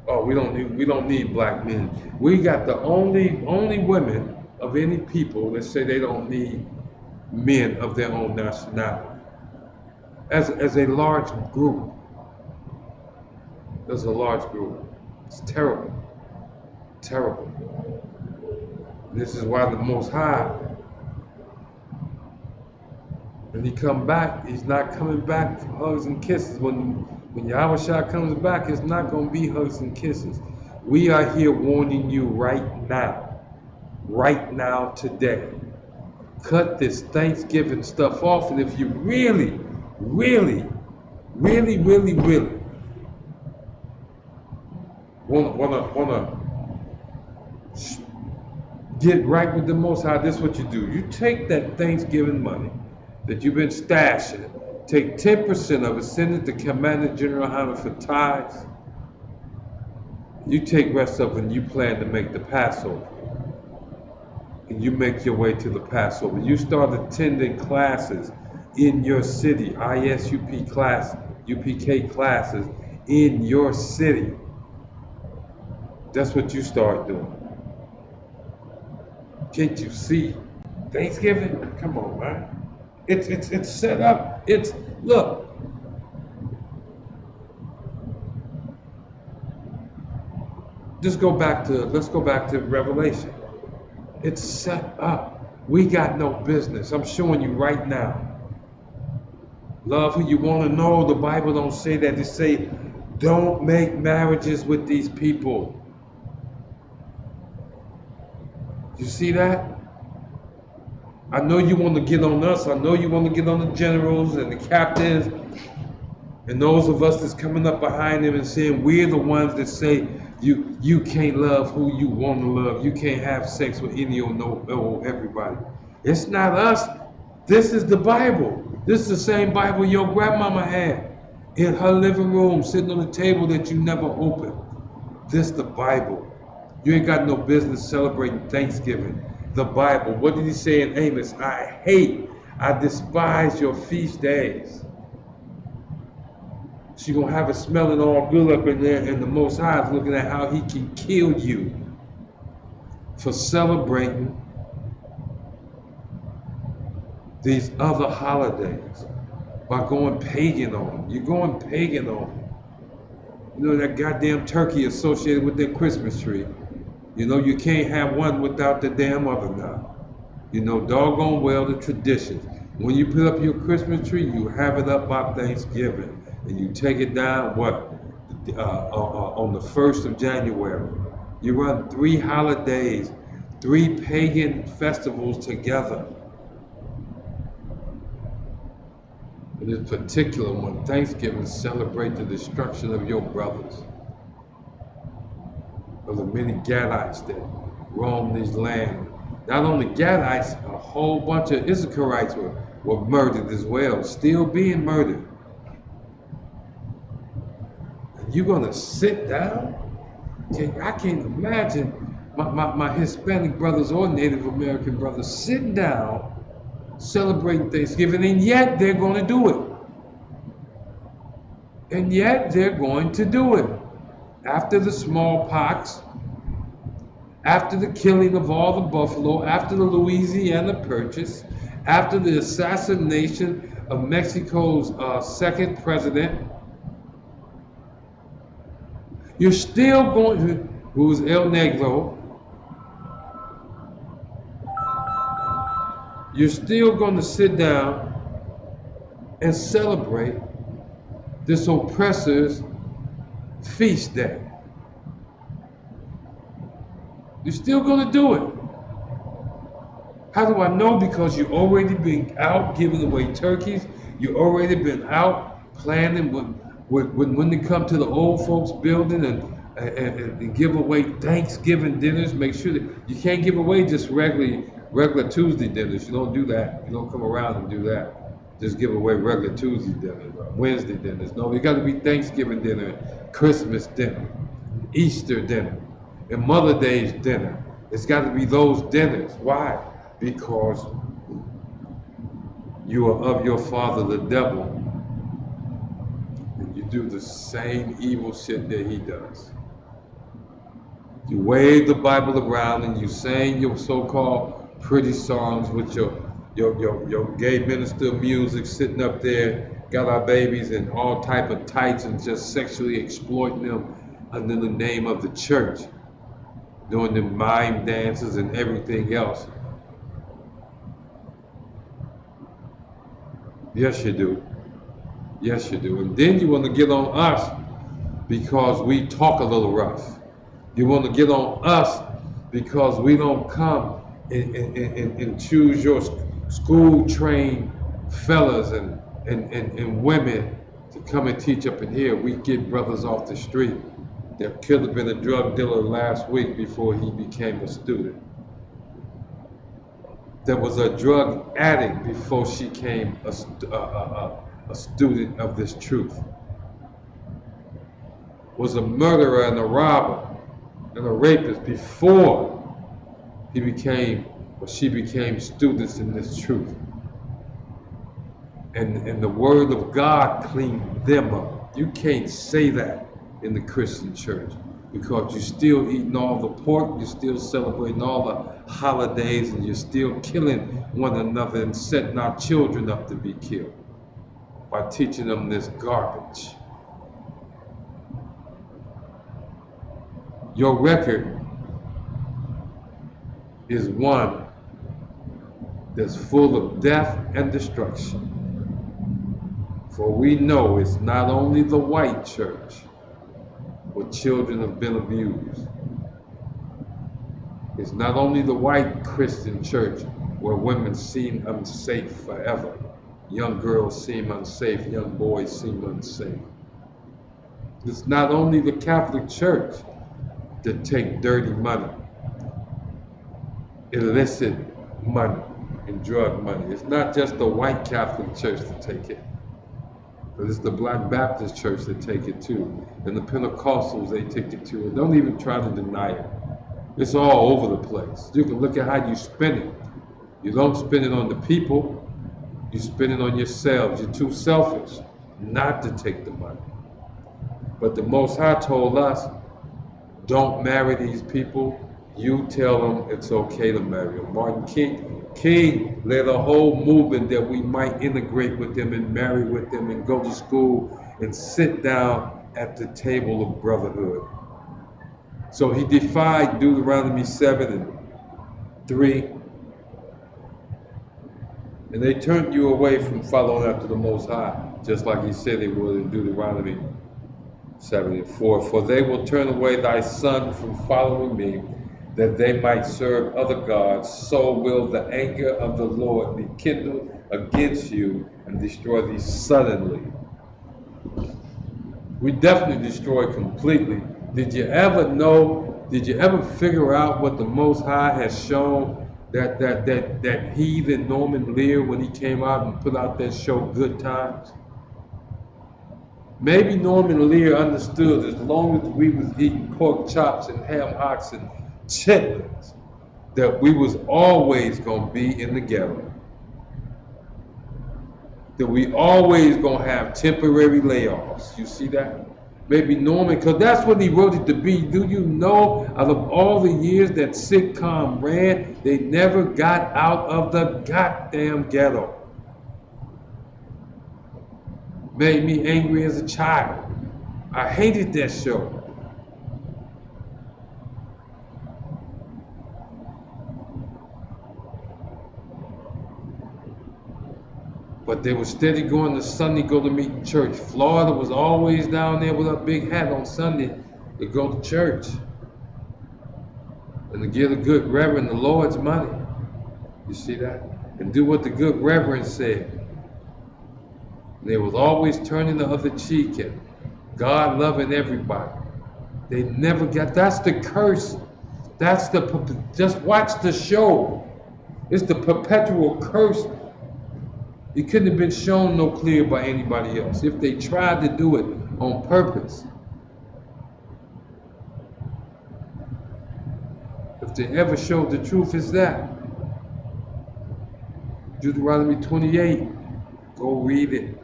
Oh, we don't need black men. We got the only women of any people that say they don't need men of their own nationality. As a large group. There's a large group. It's terrible. Terrible. This is why the Most High, when he come back, he's not coming back for hugs and kisses. When Yahushua comes back, it's not going to be hugs and kisses. We are here warning you right now, today. Cut this Thanksgiving stuff off, and if you really wanna get right with the Most High, this is what you do. You take that Thanksgiving money that you've been stashing, take 10% of it, send it to Commander General Hunter for tithes. You take rest of it and you plan to make the Passover. And you make your way to the Passover. You start attending classes in your city, ISUP class, UPK classes in your city. That's what you start doing. Can't you see? Thanksgiving? Come on, man. It's set up. Look. Let's go back to Revelation. It's set up. We got no business. I'm showing you right now. Love who you want to know. The Bible don't say that. It say, don't make marriages with these people. You see that? I know you want to get on us. I know you want to get on the generals and the captains and those of us that's coming up behind them and saying we're the ones that say you can't love who you want to love. You can't have sex with any or everybody. It's not us. This is the Bible. This is the same Bible your grandmama had in her living room, sitting on the table that you never opened. This the Bible. You ain't got no business celebrating Thanksgiving. The Bible. What did he say in Amos? I despise your feast days. She gonna have it smelling all good up in there, and the Most High is looking at how he can kill you for celebrating these other holidays by going pagan on them. You're going pagan on them. You know, that goddamn turkey associated with that Christmas tree. You know, you can't have one without the damn other now. You know, doggone well the traditions. When you put up your Christmas tree, you have it up by Thanksgiving. And you take it down, on the 1st of January. You run 3 holidays, 3 pagan festivals together. In this particular one, Thanksgiving, celebrate the destruction of your brothers, of the many Gadites that roam this land. Not only Gadites, a whole bunch of Issacharites were murdered as well, still being murdered. And you're gonna sit down? I can't imagine my Hispanic brothers or Native American brothers sitting down celebrating Thanksgiving, and yet they're going to do it. And yet they're going to do it. After the smallpox, after the killing of all the buffalo, after the Louisiana Purchase, after the assassination of Mexico's second president, you're still going to, who's El Negro, you're still going to sit down and celebrate this oppressor's feast day. You're still going to do it. How do I know? Because you already been out giving away turkeys. You already been out planning when they come to the old folks building and give away Thanksgiving dinners. Make sure that you can't give away just regular Tuesday dinners. You don't do that. You don't come around and do that. Just give away regular Tuesday dinners, Wednesday dinners. No, it got to be Thanksgiving dinner, Christmas dinner, Easter dinner, and Mother Day's dinner. It's got to be those dinners. Why? Because you are of your father, the devil, and you do the same evil shit that he does. You wave the Bible around and you sing your so-called pretty songs with your gay minister music, sitting up there, got our babies in all type of tights and just sexually exploiting them under the name of the church, doing the mime dances and everything else. Yes, you do. Yes, you do. And then you want to get on us because we talk a little rough. You want to get on us because we don't come and choose your school-trained fellas and women to come and teach up in here. We get brothers off the street. There could have been a drug dealer last week before he became a student. There was a drug addict before she became a student of this truth. Was a murderer and a robber and a rapist before he became or she became students in this truth. And the word of God cleaned them up. You can't say that in the Christian church because you're still eating all the pork, you're still celebrating all the holidays, and you're still killing one another and setting our children up to be killed by teaching them this garbage. Your record is one that's full of death and destruction. For we know it's not only the white church where children have been abused. It's not only the white Christian church where women seem unsafe forever. Young girls seem unsafe, young boys seem unsafe. It's not only the Catholic Church that take dirty money, illicit money, and drug money. It's not just the white Catholic Church that take it. But it's the Black Baptist Church that take it too. And the Pentecostals, they take it too. And don't even try to deny it. It's all over the place. You can look at how you spend it. You don't spend it on the people. You spend it on yourselves. You're too selfish not to take the money. But the Most High told us, don't marry these people. You tell them it's okay to marry them. Martin King led a whole movement that we might integrate with them and marry with them and go to school and sit down at the table of brotherhood. So he defied Deuteronomy 7:3. And they turned you away from following after the Most High, just like he said they would in Deuteronomy 7:4. For they will turn away thy son from following me, that they might serve other gods. So will the anger of the Lord be kindled against you and destroy thee suddenly. We definitely destroy completely. Did you ever figure out what the Most High has shown that heathen Norman Lear when he came out and put out that show Good Times? Maybe Norman Lear understood as long as we was eating pork chops and ham hocks and chitlins, that we was always going to be in the ghetto. That we always going to have temporary layoffs. You see that? Maybe Norman, because that's what he wrote it to be. Do you know, out of all the years that sitcom ran, they never got out of the goddamn ghetto. Made me angry as a child. I hated that show. But they were steady going to Sunday, go to meet in church. Florida was always down there with a big hat on Sunday to go to church. And to give the good reverend the Lord's money. You see that? And do what the good reverend said. They was always turning the other cheek and God loving everybody. They never got, that's the curse. That's just watch the show. It's the perpetual curse. It couldn't have been shown no clearer by anybody else if they tried to do it on purpose. If they ever showed the truth, it's that. Deuteronomy 28, go read it.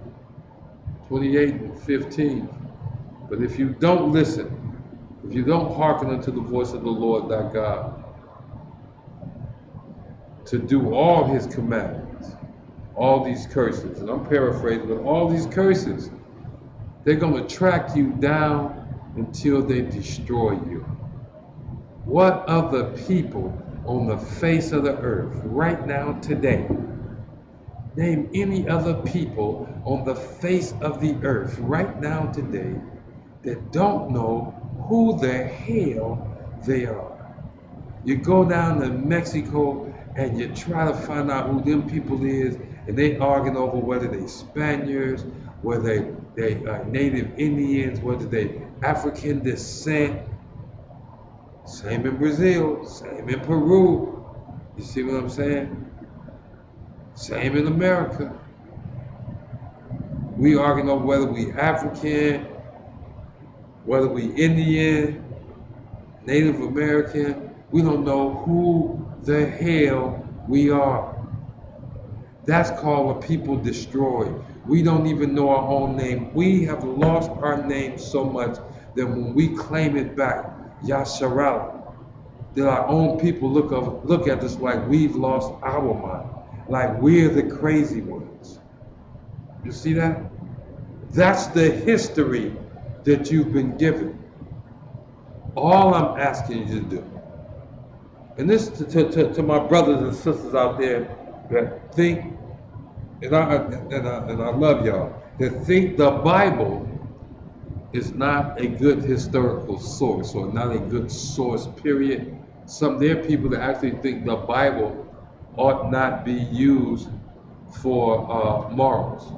28:15. But if you don't listen, if you don't hearken unto the voice of the Lord thy God, to do all his commandments, all these curses, and I'm paraphrasing, but all these curses, they're going to track you down until they destroy you. What other people on the face of the earth right now today, name any other people on the face of the earth right now today that don't know who the hell they are? You go down to Mexico and you try to find out who them people is, and they arguing over whether they Spaniards, whether they Native Indians, whether they African descent. Same in Brazil, same in Peru. You see what I'm saying? Same in America. We arguing over whether we African, whether we Indian, Native American. We don't know who the hell we are. That's called a people destroyed. We don't even know our own name. We have lost our name so much that when we claim it back, Yasharala, that our own people look at us like we've lost our mind, like we're the crazy ones. You see that? That's the history that you've been given. All I'm asking you to do, and this to my brothers and sisters out there that think, and I love y'all, that think the Bible is not a good historical source or not a good source, period. There are people that actually think the Bible ought not be used for morals.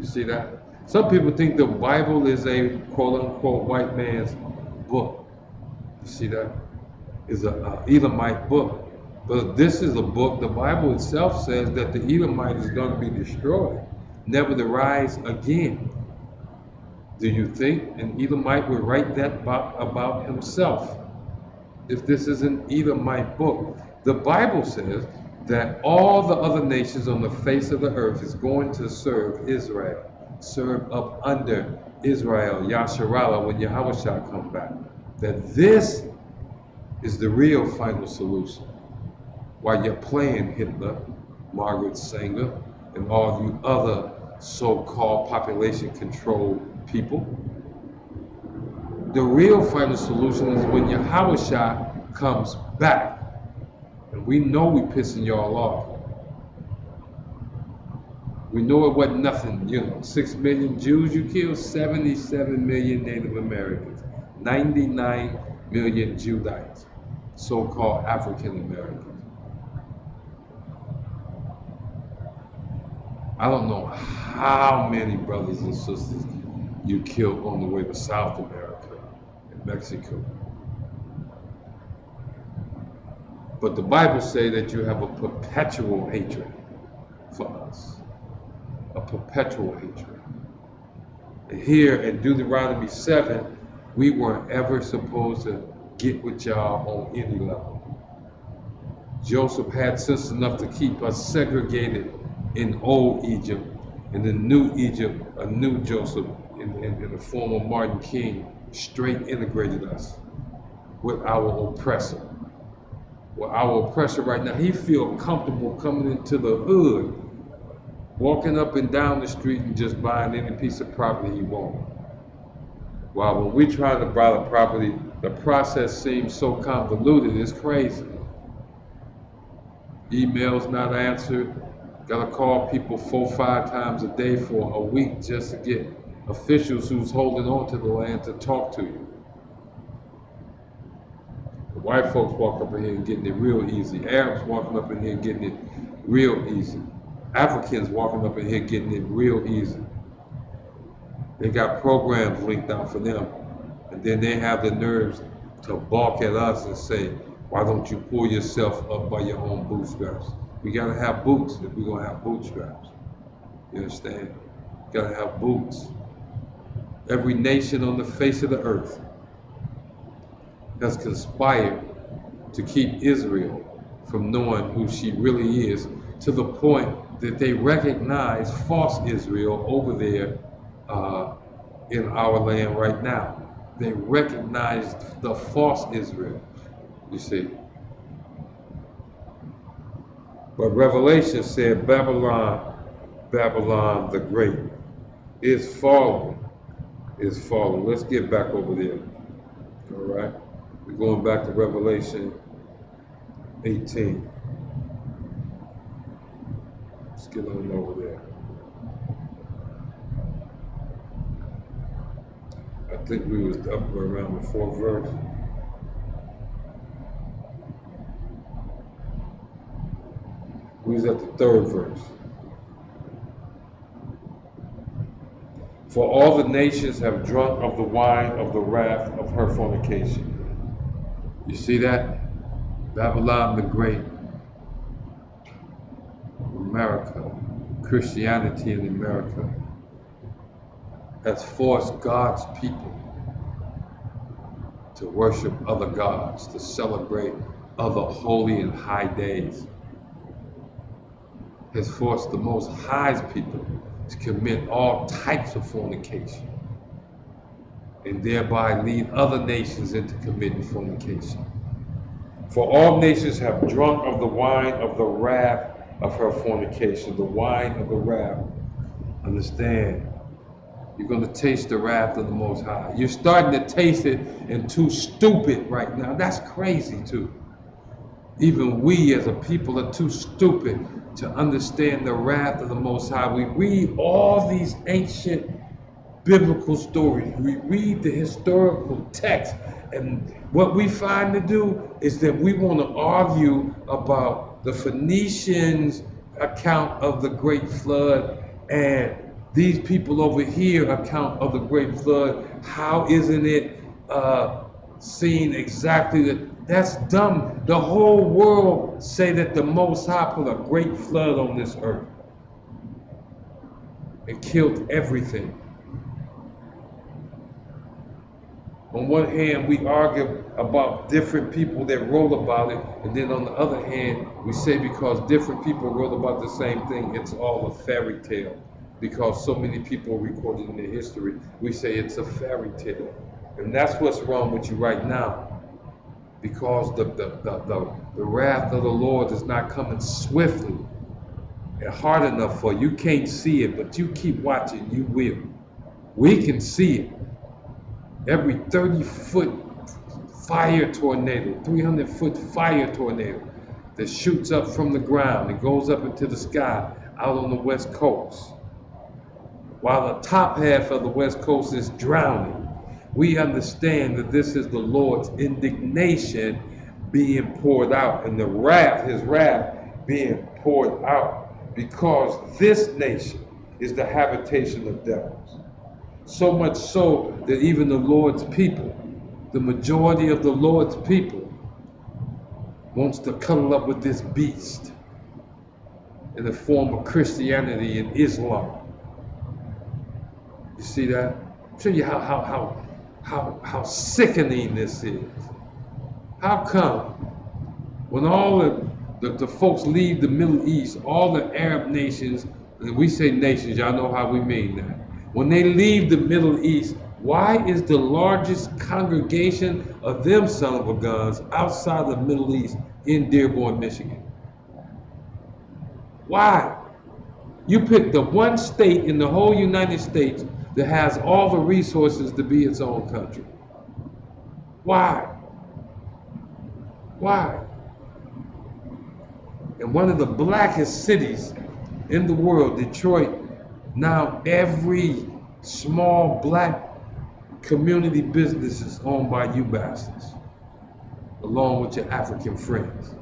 You see that? Some people think the Bible is a quote-unquote white man's book. You see that? It's an Elamite book. But this is a book, the Bible itself says that the Elamite is going to be destroyed. never to rise again. Do you think an Edomite would write that about himself? If this is an Edomite book, the Bible says that all the other nations on the face of the earth is going to serve Israel, serve up under Israel, Yasharallah, when Yahushua come back. That this is the real final solution. While you're playing Hitler, Margaret Sanger, and all you other so-called population control people, the real final solution is when Yahushua comes back. And we know we pissing y'all off. We know it wasn't nothing, 6 million Jews you killed, 77 million Native Americans, 99 million Judites, so-called African Americans. I don't know how many brothers and sisters you killed on the way to South America and Mexico. But the Bible says that you have a perpetual hatred for us. A perpetual hatred. And here in Deuteronomy 7, we weren't ever supposed to get with y'all on any level. Joseph had sense enough to keep us segregated in old Egypt, and in new Egypt, a new Joseph in the form of Martin King straight integrated us with our oppressor. Well, our oppressor right now, he feel comfortable coming into the hood, walking up and down the street and just buying any piece of property he wants. While when we try to buy the property, the process seems so convoluted, it's crazy. Emails not answered, gotta call people 4-5 times a day for a week just to get officials who's holding on to the land to talk to you. The white folks walk up in here and getting it real easy. Arabs walking up in here and getting it real easy. Africans walking up in here getting it real easy. They got programs linked out for them. And then they have the nerves to balk at us and say, why don't you pull yourself up by your own bootstraps? We gotta have boots if we're gonna have bootstraps. You understand? Gotta have boots. Every nation on the face of the earth has conspired to keep Israel from knowing who she really is, to the point that they recognize false Israel over there in our land right now. They recognize the false Israel, you see. But Revelation said Babylon, Babylon the Great is fallen, is fallen. Let's get back over there, all right? We're going back to Revelation 18. Let's get on over there. I think we was up around the 4th verse. We was at the 3rd verse. For all the nations have drunk of the wine of the wrath of her fornication. You see that? Babylon the Great. America, Christianity in America has forced God's people to worship other gods, to celebrate other holy and high days. Has forced the Most High's people to commit all types of fornication and thereby lead other nations into committing fornication. For all nations have drunk of the wine of the wrath of her fornication, the wine of the wrath. Understand, you're going to taste the wrath of the Most High. You're starting to taste it and too stupid right now. That's crazy too. Even we as a people are too stupid to understand the wrath of the Most High. We read all these ancient biblical stories. We read the historical text, and what we find to do is that we want to argue about the Phoenicians' account of the Great Flood and these people over here account of the Great Flood. How isn't it seen exactly that? That's dumb. The whole world say that the Most High put a great flood on this earth. and killed everything. On one hand, we argue about different people that wrote about it, and then on the other hand, we say because different people wrote about the same thing, it's all a fairy tale. Because so many people recorded in the history, we say it's a fairy tale. And that's what's wrong with you right now. Because the wrath of the Lord is not coming swiftly and hard enough for you. You can't see it, but you keep watching, you will. We can see it. Every 30-foot fire tornado, 300-foot fire tornado that shoots up from the ground and goes up into the sky out on the West Coast. While the top half of the West Coast is drowning, we understand that this is the Lord's indignation being poured out, and the wrath, his wrath being poured out, because this nation is the habitation of devils. So much so that even the Lord's people, the majority of the Lord's people, wants to cuddle up with this beast in the form of Christianity and Islam. You see that? I'll show you how sickening this is. How come when all the folks leave the Middle East, all the Arab nations, and we say nations, y'all know how we mean that. When they leave the Middle East, why is the largest congregation of them son of a guns outside the Middle East in Dearborn, Michigan? Why? You pick the one state in the whole United States that has all the resources to be its own country. Why? Why? In one of the blackest cities in the world, Detroit, now every small black community business is owned by you bastards, along with your African friends.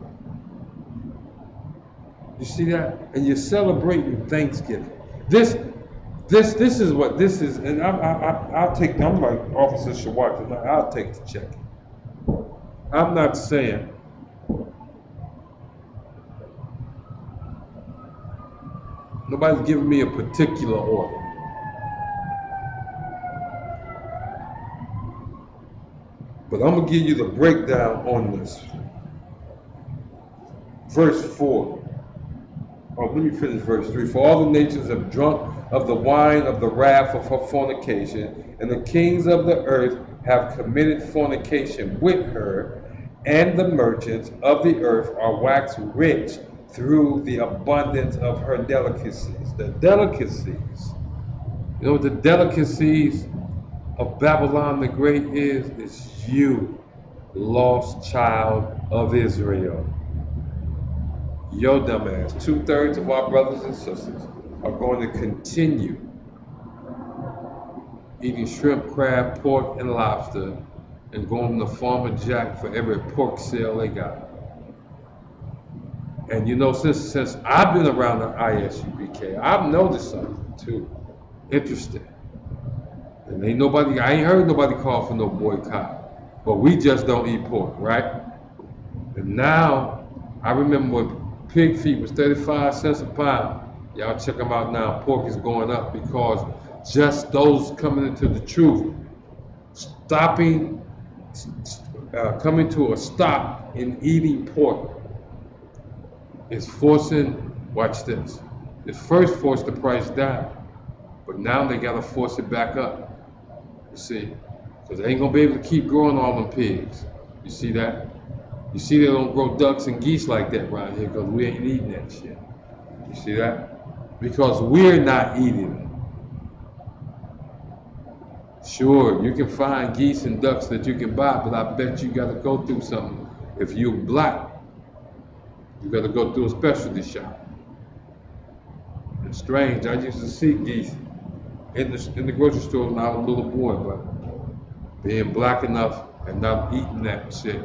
You see that? And you're celebrating Thanksgiving. This is what this is, and I'll take. I'm like Officer Shawat tonight. I'll take the check. I'm not saying nobody's giving me a particular order. But I'm going to give you the breakdown on this. Verse 4. Oh, let me finish verse 3. For all the nations have drunk of the wine of the wrath of her fornication, and the kings of the earth have committed fornication with her, and the merchants of the earth are waxed rich through the abundance of her delicacies. The delicacies. You know what the delicacies of Babylon the Great is? It's you, lost child of Israel. Yo dumbass. 2/3 of our brothers and sisters are going to continue eating shrimp, crab, pork, and lobster, and going to Farmer Jack for every pork sale they got. And you know, since I've been around the ISUBK, I've noticed something too. Interesting. And I ain't heard nobody call for no boycott. But we just don't eat pork, right? And now, I remember when pig feet was 35 cents a pound. Y'all check them out now. Pork is going up because just those coming into the truth, coming to a stop in eating pork is forcing, watch this, it first forced the price down, but now they gotta force it back up. You see, because they ain't gonna be able to keep growing all them pigs. You see that? You see they don't grow ducks and geese like that around here because we ain't eating that shit. You see that? Because we're not eating it. Sure, you can find geese and ducks that you can buy, but I bet you gotta go through something. If you're black, you gotta go through a specialty shop. It's strange, I used to see geese in the grocery store when I was a little boy, but being black enough and not eating that shit,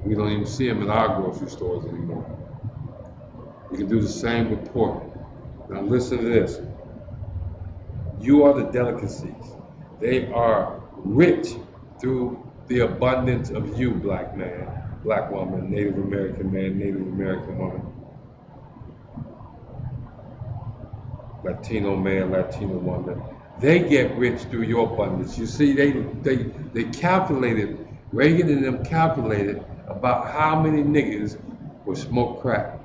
we don't even see them in our grocery stores anymore. You can do the same with pork. Now listen to this. You are the delicacies. They are rich through the abundance of you, black man, black woman, Native American man, Native American woman. Latino man, Latino woman, they get rich through your abundance. You see, they calculated, Reagan and them calculated about how many niggas would smoke crack.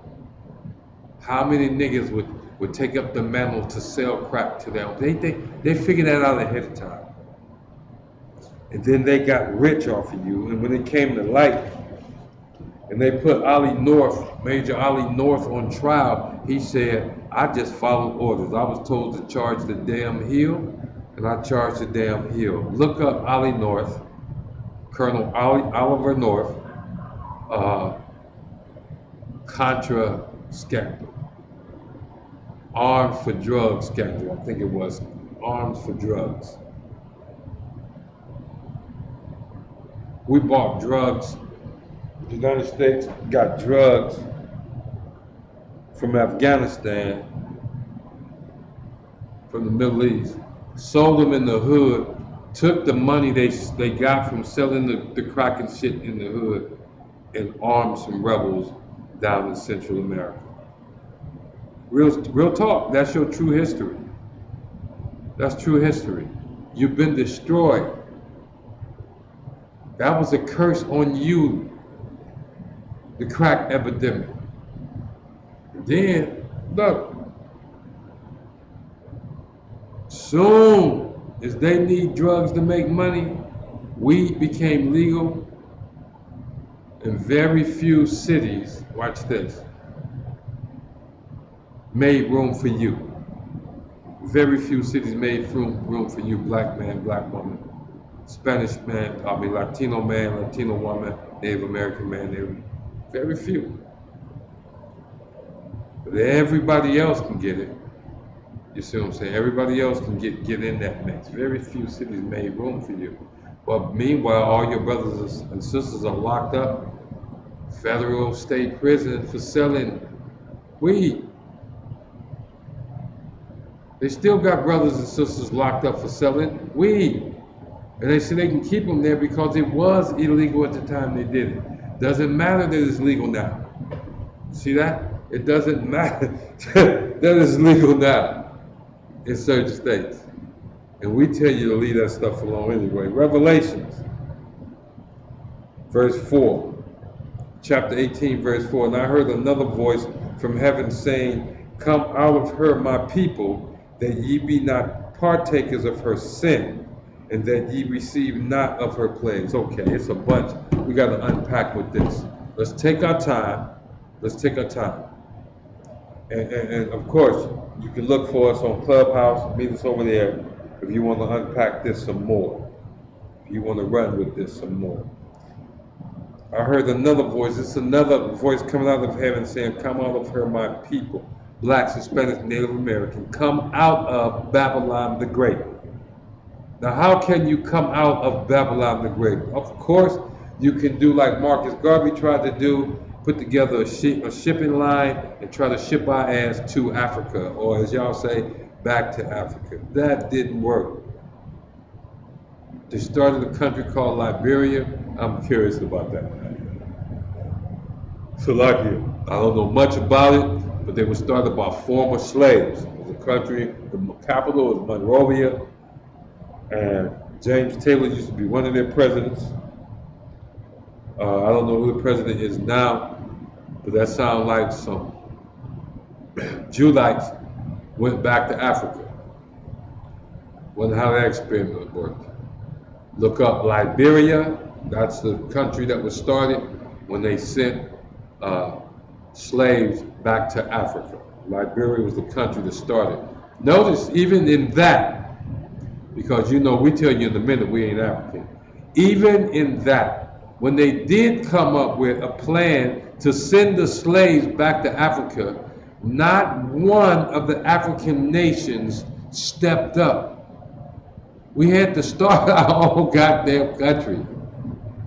How many niggas would take up the mantle to sell crack to them. They figured that out ahead of time. And then they got rich off of you. And when it came to light, and they put Ollie North, Major Ollie North on trial, he said, I just followed orders. I was told to charge the damn hill, and I charged the damn hill. Look up Ollie North, Colonel Oliver North, Contra scandal. Arms for drugs scandal, I think it was. Arms for drugs. We bought drugs. The United States got drugs from Afghanistan, from the Middle East, sold them in the hood, took the money they got from selling the crack and shit in the hood, and armed some rebels down in Central America. Real talk, that's your true history. That's true history. You've been destroyed. That was a curse on you, the crack epidemic. Then, look, soon as they need drugs to make money, weed became legal in very few cities, watch this, made room for you. Very few cities made room for you, black man, black woman, Spanish man, Latino man, Latino woman, Native American man, very few. But everybody else can get it. You see what I'm saying? Everybody else can get in that mix. Very few cities made room for you. But meanwhile, all your brothers and sisters are locked up, federal, state prison for selling weed. They still got brothers and sisters locked up for selling weed. And they say they can keep them there because it was illegal at the time they did it. Doesn't matter that it's legal now. See that? It doesn't matter that it's legal now in certain states. And we tell you to leave that stuff alone anyway. Revelations, verse 4. Chapter 18, verse 4. And I heard another voice from heaven saying, come out of her, my people, that ye be not partakers of her sin, and that ye receive not of her plagues. Okay, it's a bunch. We got to unpack with this. Let's take our time. Let's take our time. And of course, you can look for us on Clubhouse. Meet us over there if you want to unpack this some more. If you want to run with this some more. I heard another voice. It's another voice coming out of heaven saying, come out of her, my people. Blacks, Hispanics, Native American. Come out of Babylon the Great. Now, how can you come out of Babylon the Great? Of course, you can do like Marcus Garvey tried to do, put together a shipping line and try to ship our ass to Africa, or as y'all say, back to Africa. That didn't work. They started a country called Liberia. I'm curious about that. Salakia. I don't know much about it, but they were started by former slaves. It was a country, the capital was Monrovia, and James Taylor used to be one of their presidents. I don't know who the president is now, but that sounds like some Judites went back to Africa. Wonder how that experiment worked. Look up Liberia. That's the country that was started when they sent slaves back to Africa. Liberia was the country that started. Notice even in that, because you know we tell you in a minute we ain't African. Even in that, when they did come up with a plan to send the slaves back to Africa, not one of the African nations stepped up. We had to start our own goddamn country.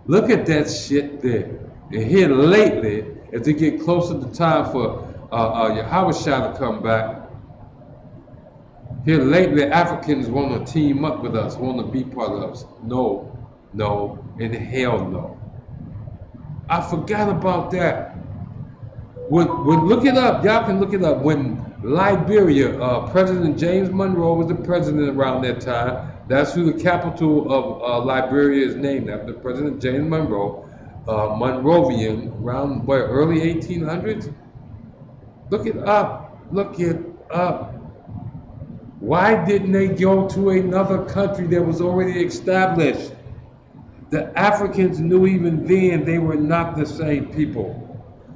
Look at that shit there. And here lately, as they get closer to time for Yahushua to come back, here lately Africans want to team up with us, want to be part of us. No, and hell no. I forgot about that. When look it up, y'all can look it up. When Liberia, President James Monroe was the president around that time. That's who the capital of Liberia is named after, President James Monroe, Monrovian, around early 1800s. Look it up. Look it up. Why didn't they go to another country that was already established? The Africans knew even then they were not the same people.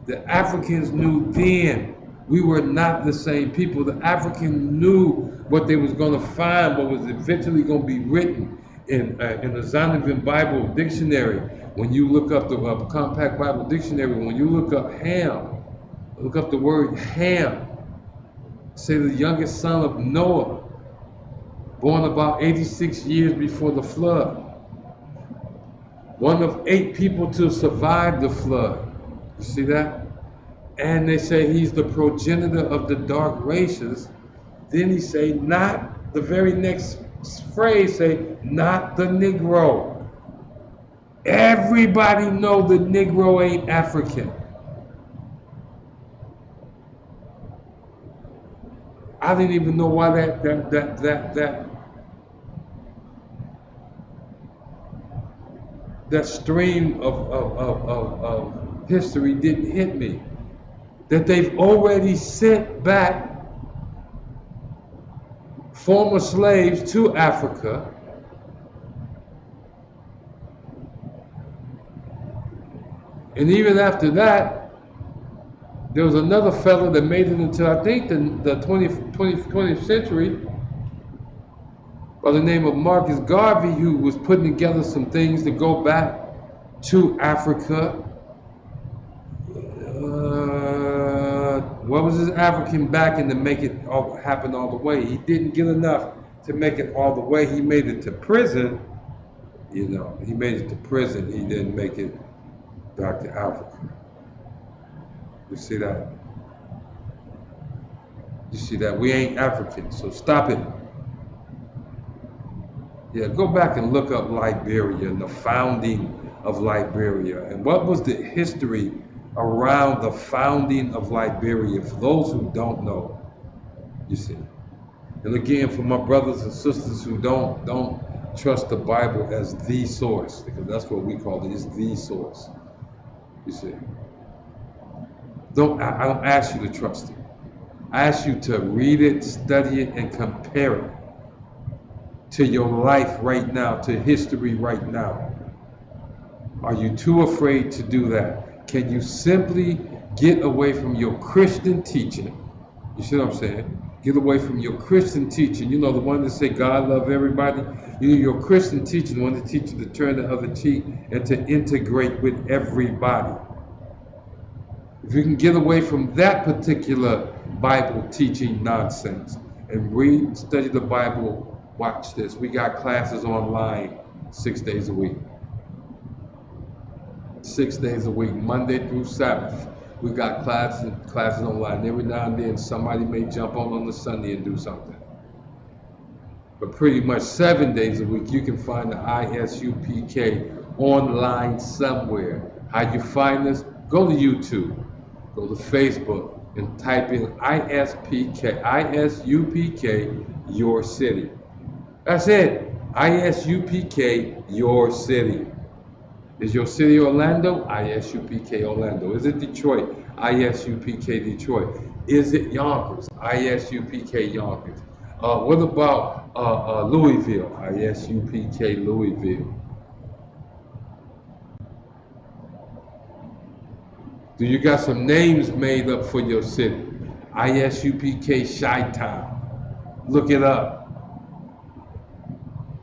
The Africans knew then we were not the same people. The African knew what they was going to find, what was eventually going to be written in the Zondervan Bible Dictionary. When you look up the Compact Bible Dictionary, when you look up Ham, look up the word Ham, say the youngest son of Noah, born about 86 years before the flood. One of 8 people to survive the flood. You see that? And they say he's the progenitor of the dark races. Then he say, not, the very next phrase say, not the Negro. Everybody know the Negro ain't African. I didn't even know why that stream of history didn't hit me. That they've already sent back former slaves to Africa. And even after that, there was another fellow that made it into, I think, the 20th century by the name of Marcus Garvey, who was putting together some things to go back to Africa. What was his African backing to make it all happen all the way? He didn't get enough to make it all the way. He made it to prison. You know, he made it to prison. He didn't make it back to Africa. You see that? You see that? We ain't African, so stop it. Yeah, go back and look up Liberia and the founding of Liberia. And what was the history around the founding of Liberia, for those who don't know, you see. And again, for my brothers and sisters who don't trust the Bible as the source, because that's what we call it, is the source, you see. I don't ask you to trust it. I ask you to read it, study it, and compare it to your life right now, to history right now. Are you too afraid to do that? Can you simply get away from your Christian teaching? You see what I'm saying? Get away from your Christian teaching. You know, the one that say God love everybody. You know, your Christian teaching, the one that teach you to turn the other cheek and to integrate with everybody. If you can get away from that particular Bible teaching nonsense and read, study the Bible, watch this. We got classes online 6 days a week. 6 days a week, Monday through Sabbath. We got classes online. Every now and then somebody may jump on the Sunday and do something. But pretty much 7 days a week, you can find the ISUPK online somewhere. How you find us? Go to YouTube, go to Facebook, and type in ISUPK, your city. That's it, ISUPK, your city. Is your city Orlando? ISUPK Orlando. Is it Detroit? ISUPK Detroit. Is it Yonkers? ISUPK Yonkers. What about Louisville? ISUPK Louisville. Do you got some names made up for your city? ISUPK Chi-Town. Look it up.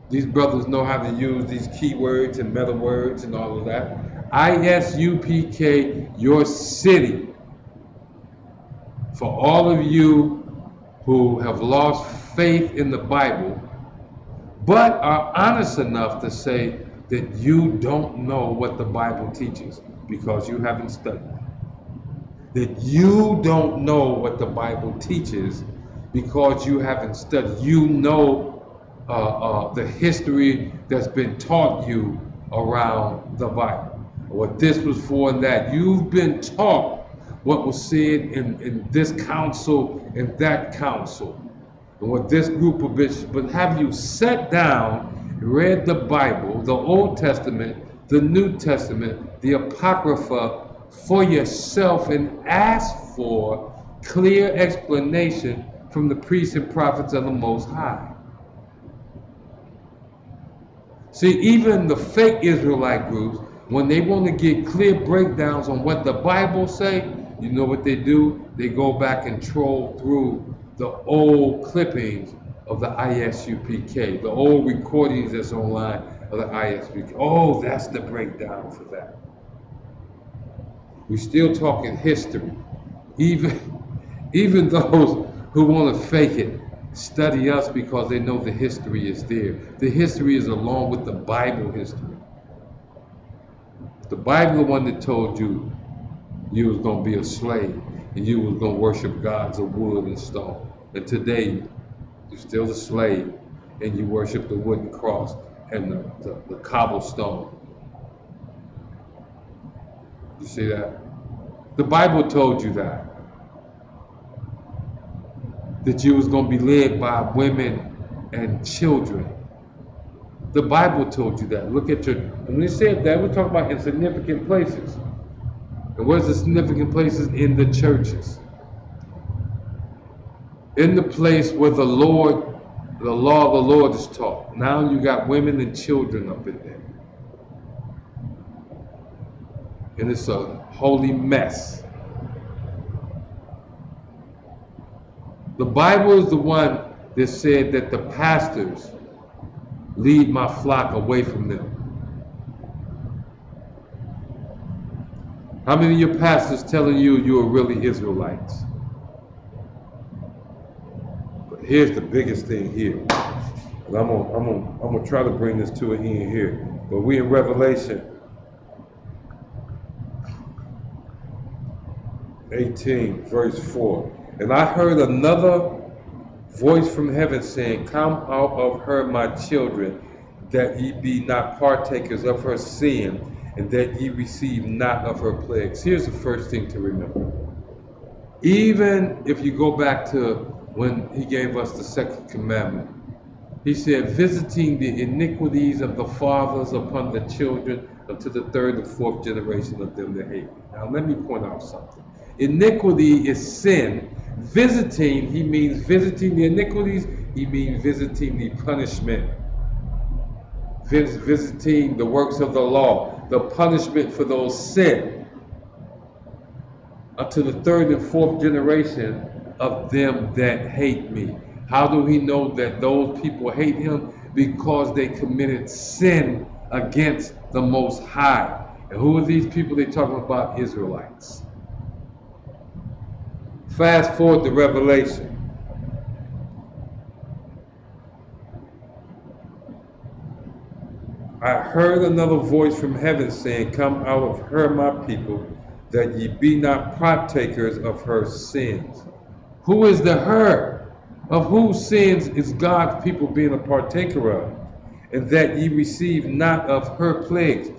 These brothers know how to use these keywords and meta words and all of that. ISUPK, your city. For all of you who have lost faith in the Bible, but are honest enough to say that you don't know what the Bible teaches because you haven't studied. That you don't know what the Bible teaches because you haven't studied. You know the history that's been taught you around the Bible, what this was for and that. You've been taught what was said in this council and that council, and what this group of bishops, but have you sat down, read the Bible, the Old Testament, the New Testament, the Apocrypha for yourself and asked for clear explanation from the priests and prophets of the Most High? See, even the fake Israelite groups, when they want to get clear breakdowns on what the Bible say, you know what they do? They go back and troll through the old clippings of the ISUPK, the old recordings that's online of the ISUPK. Oh, that's the breakdown for that. We're still talking history. Even those who want to fake it study us because they know the history is there. The history is along with the Bible history. The Bible, the one that told you you was going to be a slave and you was going to worship gods of wood and stone. And today, you're still a slave and you worship the wooden cross and the cobblestone. You see that? The Bible told you that. That you was going to be led by women and children. The Bible told you that. Look at when they said that, we're talking about insignificant places. And where's the significant places? In the churches. In the place where the law of the Lord is taught. Now you got women and children up in there. And it's a holy mess. The Bible is the one that said that the pastors lead my flock away from them. How many of your pastors telling you are really Israelites? But here's the biggest thing here. And I'm gonna try to bring this to an end here. But we in Revelation 18, verse 4. And I heard another voice from heaven saying, "Come out of her, my children, that ye be not partakers of her sin, and that ye receive not of her plagues." Here's the first thing to remember. Even if you go back to when he gave us the second commandment, he said, visiting the iniquities of the fathers upon the children unto the third and fourth generation of them that hate me. Now let me point out something. Iniquity is sin. Visiting, he means visiting the iniquities, he means visiting the punishment. Visiting the works of the law, the punishment for those sins, unto the third and fourth generation of them that hate me. How do he know that those people hate him? Because they committed sin against the Most High. And who are these people they're talking about? Israelites. Fast forward to Revelation. I heard another voice from heaven saying, "Come out of her, my people, that ye be not partakers of her sins." Who is the her? Of whose sins is God's people being a partaker of? And that ye receive not of her plagues.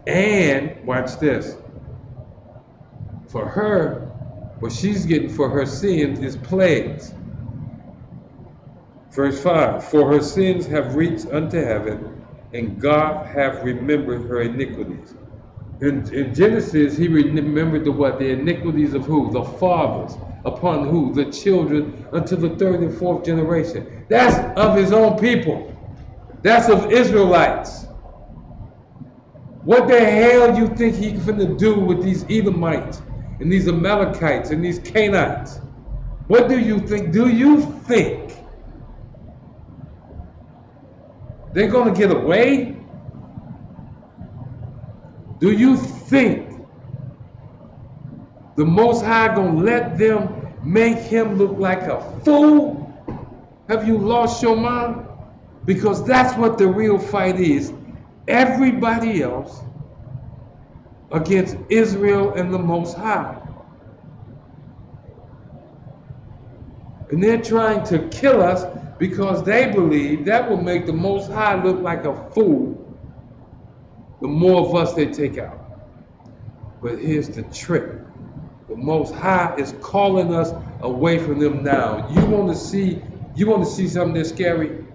And, watch this, for her, what she's getting for her sins is plagues. Verse 5, for her sins have reached unto heaven, and God hath remembered her iniquities. In Genesis, he remembered the iniquities of who? The fathers. Upon who? The children, unto the third and fourth generation. That's of his own people. That's of Israelites. What the hell you think he's finna do with these Edomites and these Amalekites and these Canaanites? What do you think? Do you think they're gonna get away? Do you think the Most High gonna let them make him look like a fool? Have you lost your mind? Because that's what the real fight is. Everybody else against Israel and the Most High. And they're trying to kill us because they believe that will make the Most High look like a fool the more of us they take out. But here's the trick. The Most High is calling us away from them now. You want to see something that's scary?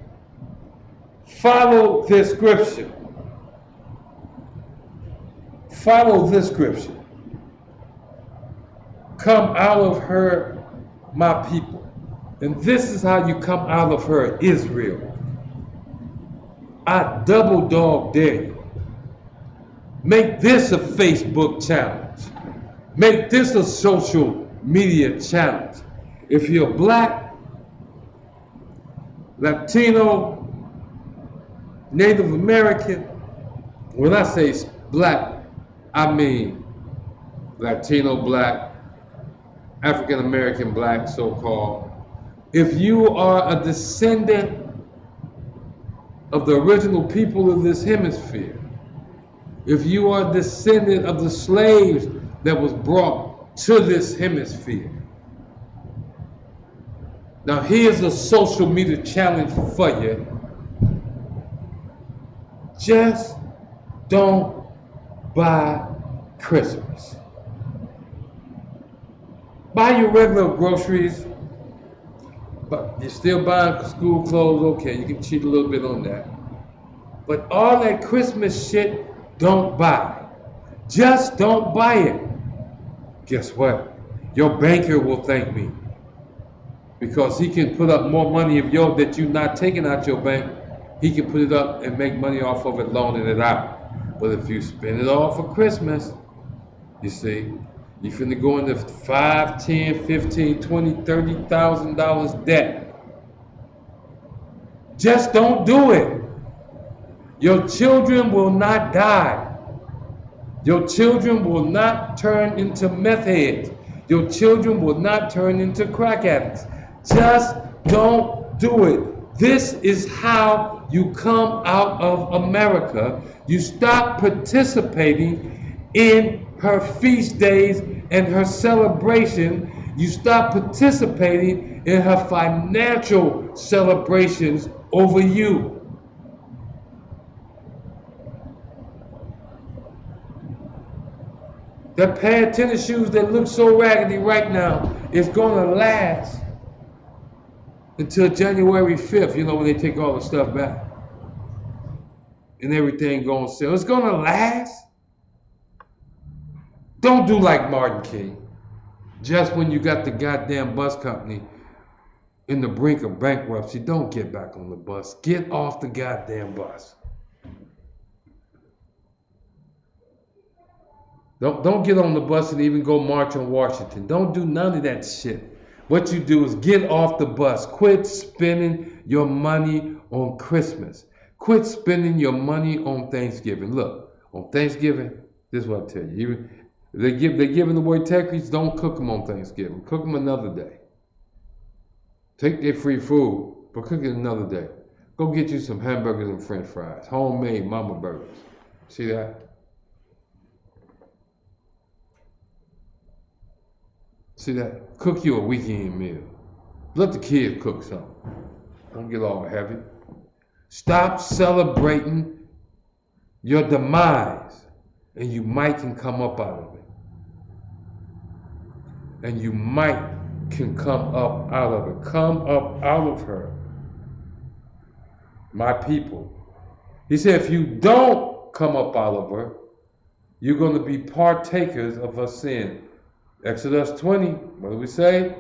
Follow this scripture. Follow this scripture. Come out of her, my people. And this is how you come out of her, Israel. I double dog dare you. Make this a Facebook challenge. Make this a social media challenge. If you're black, Latino, Native American, when I say black, I mean Latino black, African American black, so-called. If you are a descendant of the original people of this hemisphere, if you are a descendant of the slaves that was brought to this hemisphere. Now here's a social media challenge for you. Just don't buy Christmas. Buy your regular groceries, but you're still buying school clothes, okay, you can cheat a little bit on that. But all that Christmas shit, don't buy. Just don't buy it. Guess what? Your banker will thank me. Because he can put up more money of yours that you're not taking out your bank. He can put it up and make money off of it, loaning it out. But if you spend it all for Christmas, you see, you're finna go into $5, $10, $15, $20, $30,000 debt. Just don't do it. Your children will not die. Your children will not turn into meth heads. Your children will not turn into crack addicts. Just don't do it. This is how you come out of America. You stop participating in her feast days and her celebration. You stop participating in her financial celebrations over you. That pair of tennis shoes that look so raggedy right now is gonna last until January 5th, you know, when they take all the stuff back. And everything gonna sell. It's gonna last. Don't do like Martin King. Just when you got the goddamn bus company in the brink of bankruptcy, don't get back on the bus. Get off the goddamn bus. Don't get on the bus and even go march on Washington. Don't do none of that shit. What you do is get off the bus. Quit spending your money on Christmas. Quit spending your money on Thanksgiving. Look, on Thanksgiving, this is what I tell you. Even they're giving away turkeys, don't cook them on Thanksgiving. Cook them another day. Take their free food, but cook it another day. Go get you some hamburgers and french fries. Homemade mama burgers. See that? See that? Cook you a weekend meal. Let the kids cook something. Don't get all heavy. Stop celebrating your demise, and you might can come up out of it. And you might can come up out of it. Come up out of her, my people. He said, if you don't come up out of her, you're going to be partakers of her sin. Exodus 20, what do we say?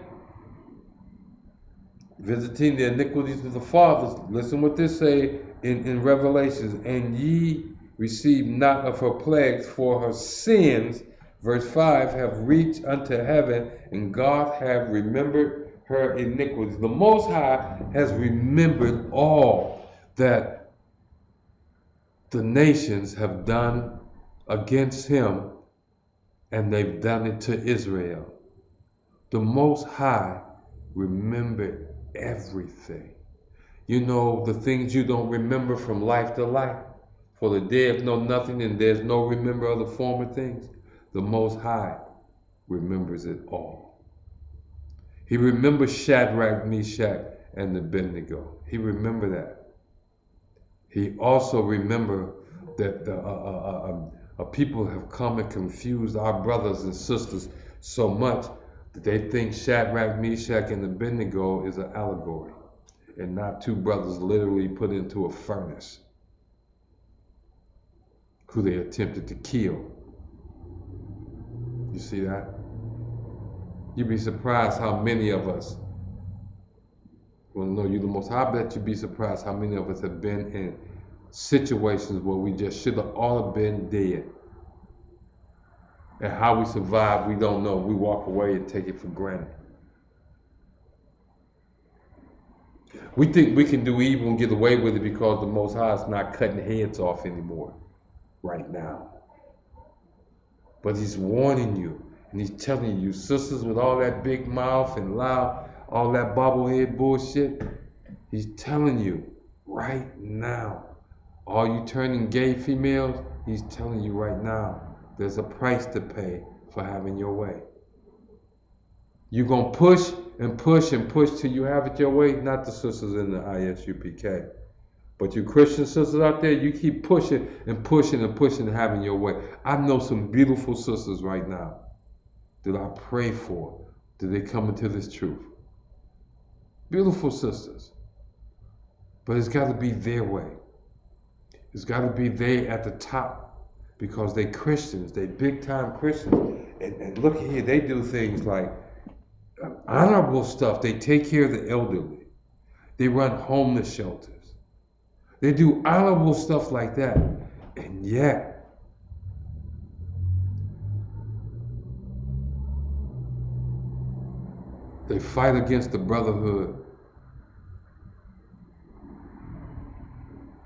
Visiting the iniquities of the fathers. Listen what this say in Revelations. And ye receive not of her plagues, for her sins, verse 5, have reached unto heaven, and God have remembered her iniquities. The Most High has remembered all that the nations have done against him, and they've done it to Israel. The Most High remembered everything. You know, the things you don't remember from life to life. For the dead know nothing, and there's no remember of the former things. The Most High remembers it all. He remembers Shadrach, Meshach, and Abednego. He remembered that. He also remembered that people have come and confused our brothers and sisters so much that they think Shadrach, Meshach, and Abednego is an allegory and not two brothers literally put into a furnace who they attempted to kill. You see that? You'd be surprised how many of us, well, no, you the most, I bet you'd be surprised how many of us have been in situations where we just should have all been dead. And how we survive, we don't know. We walk away and take it for granted. We think we can do evil and get away with it because the Most High is not cutting heads off anymore right now. But he's warning you, and he's telling you, sisters with all that big mouth and loud, all that bobblehead bullshit, he's telling you right now, all you turning gay females, he's telling you right now, there's a price to pay for having your way. You're going to push and push and push till you have it your way, not the sisters in the ISUPK. But you Christian sisters out there, you keep pushing and pushing and pushing and having your way. I know some beautiful sisters right now that I pray for, that they come into this truth. Beautiful sisters. But it's got to be their way. It's got to be they at the top. Because they Christians, they big time Christians. And look here, they do things like honorable stuff. They take care of the elderly. They run homeless shelters. They do honorable stuff like that. And yet, they fight against the brotherhood.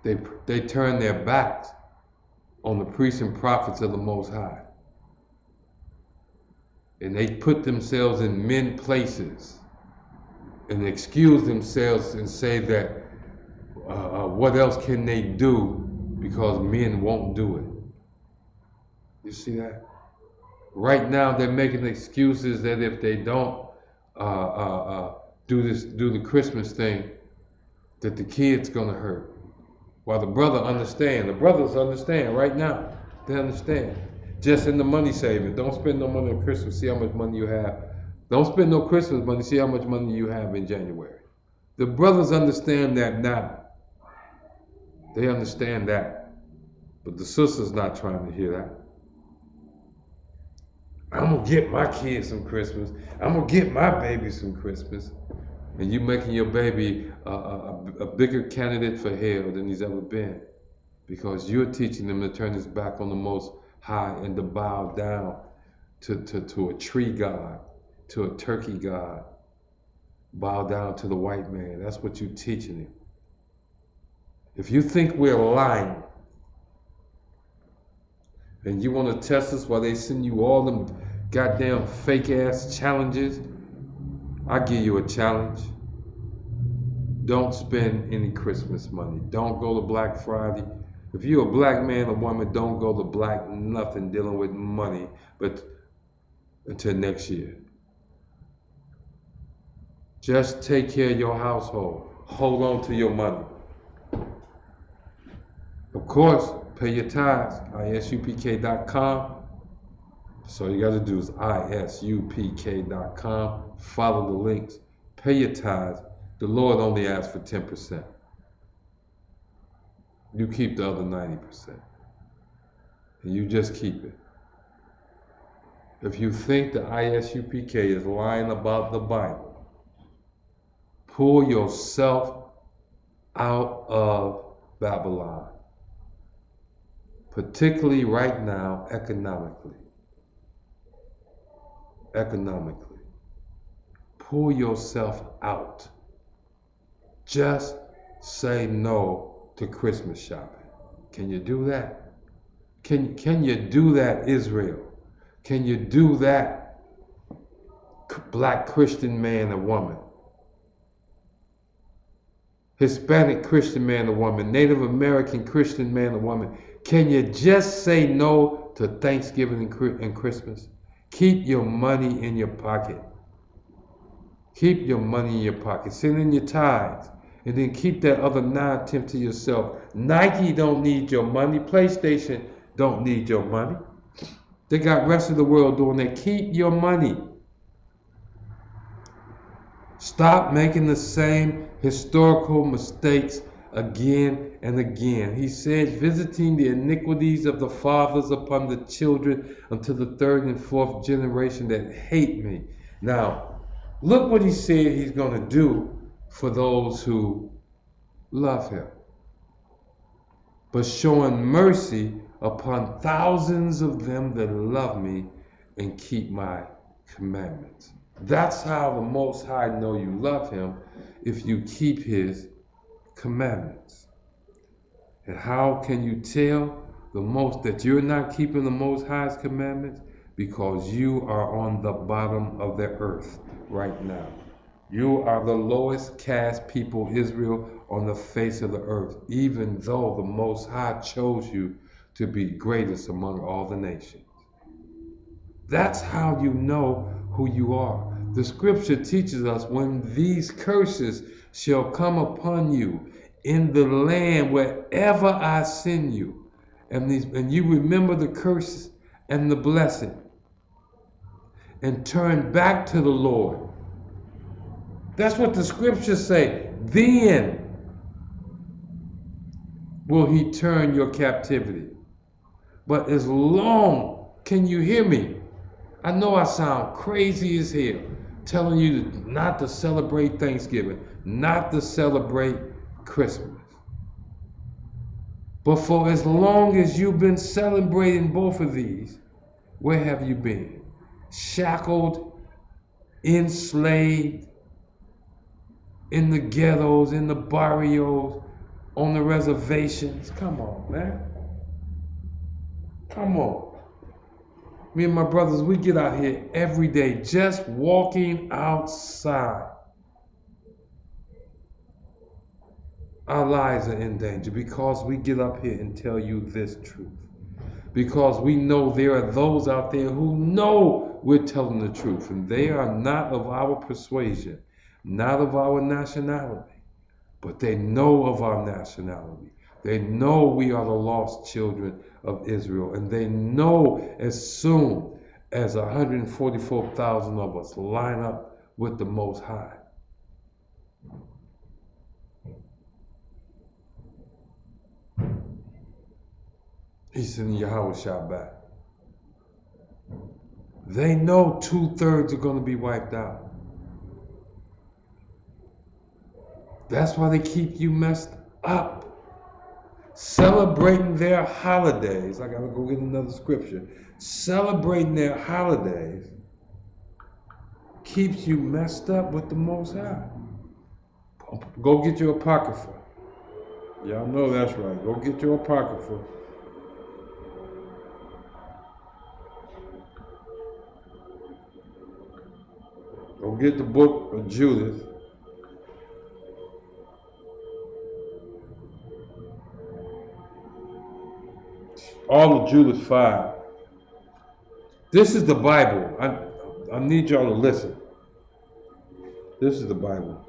They turn their backs on the priests and prophets of the Most High. And they put themselves in men places and excuse themselves and say that what else can they do because men won't do it. You see that? Right now they're making excuses that if they don't do the Christmas thing, that the kid's gonna hurt. While the brothers understand right now. They understand. Just in the money saving. Don't spend no money on Christmas. See how much money you have. Don't spend no Christmas money. See how much money you have in January. The brothers understand that now. They understand that. But the sister's not trying to hear that. I'm going to get my kids some Christmas. I'm going to get my baby some Christmas. And you making your baby a bigger candidate for hell than he's ever been. Because you're teaching him to turn his back on the Most High and to bow down to a tree god, to a turkey god. Bow down to the white man. That's what you're teaching him. If you think we're lying, and you want to test us while they send you all them goddamn fake ass challenges, I give you a challenge. Don't spend any Christmas money. Don't go to Black Friday. If you're a black man or woman, don't go to black nothing dealing with money, but until next year. Just take care of your household. Hold on to your money. Of course, pay your tithes. ISUPK.com. So all you got to do is ISUPK.com. Follow the links. Pay your tithes. The Lord only asks for 10%. You keep the other 90%. And you just keep it. If you think the ISUPK is lying about the Bible, pull yourself out of Babylon. Particularly right now, economically. Economically. Pull yourself out. Just say no to Christmas shopping. Can you do that? Can you do that, Israel? Can you do that, black Christian man or woman? Hispanic Christian man or woman? Native American Christian man or woman? Can you just say no to Thanksgiving and Christmas? Keep your money in your pocket. Keep your money in your pocket. Send in your tithes. And then keep that other 9/10 to yourself. Nike don't need your money. PlayStation don't need your money. They got rest of the world doing that. Keep your money. Stop making the same historical mistakes again and again. He says, visiting the iniquities of the fathers upon the children until the third and fourth generation that hate me. Now, look what he said he's going to do for those who love him. But showing mercy upon thousands of them that love me and keep my commandments. That's how the Most High know you love him, if you keep his commandments. And how can you tell that you're not keeping the Most High's commandments? Because you are on the bottom of the earth right now. You are the lowest caste people, Israel, on the face of the earth, even though the Most High chose you to be greatest among all the nations. That's how you know who you are. The scripture teaches us, when these curses shall come upon you in the land wherever I send you, and you remember the curses and the blessing, and turn back to the Lord. That's what the scriptures say. Then will he turn your captivity. But as long, can you hear me? I know I sound crazy as hell, telling you not to celebrate Thanksgiving, not to celebrate Christmas. But for as long as you've been celebrating both of these, where have you been? Shackled, enslaved, in the ghettos, in the barrios, on the reservations. Come on, man. Come on. Me and my brothers, we get out here every day just walking outside. Our lives are in danger because we get up here and tell you this truth. Because we know there are those out there who know we're telling the truth, and they are not of our persuasion, not of our nationality, but they know of our nationality. They know we are the lost children of Israel, and they know as soon as 144,000 of us line up with the Most High, he's sending Yahweh Shah back. They know 2/3 are going to be wiped out. That's why they keep you messed up. Celebrating their holidays. I gotta go get another scripture. Celebrating their holidays keeps you messed up with the Most High. Go get your Apocrypha. Y'all know that's right. Go get your Apocrypha. Go get the book of Judith. All of Judith 5. This is the Bible. I need y'all to listen. This is the Bible.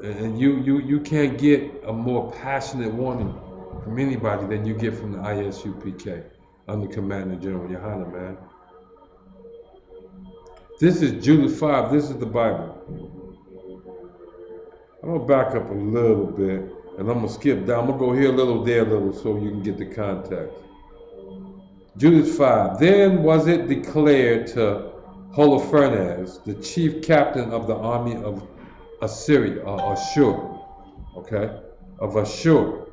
And you can't get a more passionate warning from anybody than you get from the ISUPK under Commander General Yohana, man. This is Judith 5. This is the Bible. I'm going to back up a little bit. And I'm going to skip down. I'm going to go here a little, there a little, so you can get the context. Judith 5. Then was it declared to Holofernes, the chief captain of the army of Assyria, or Ashur, okay, of Ashur.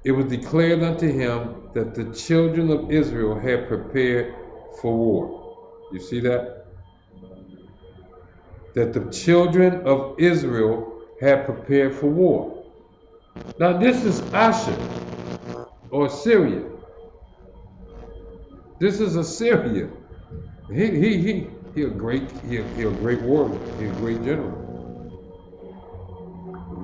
It was declared unto him that the children of Israel had prepared for war. You see that? That the children of Israel had prepared for war. Now this is Ashur, or Syria. This is Assyria. He a great warrior. He a great general.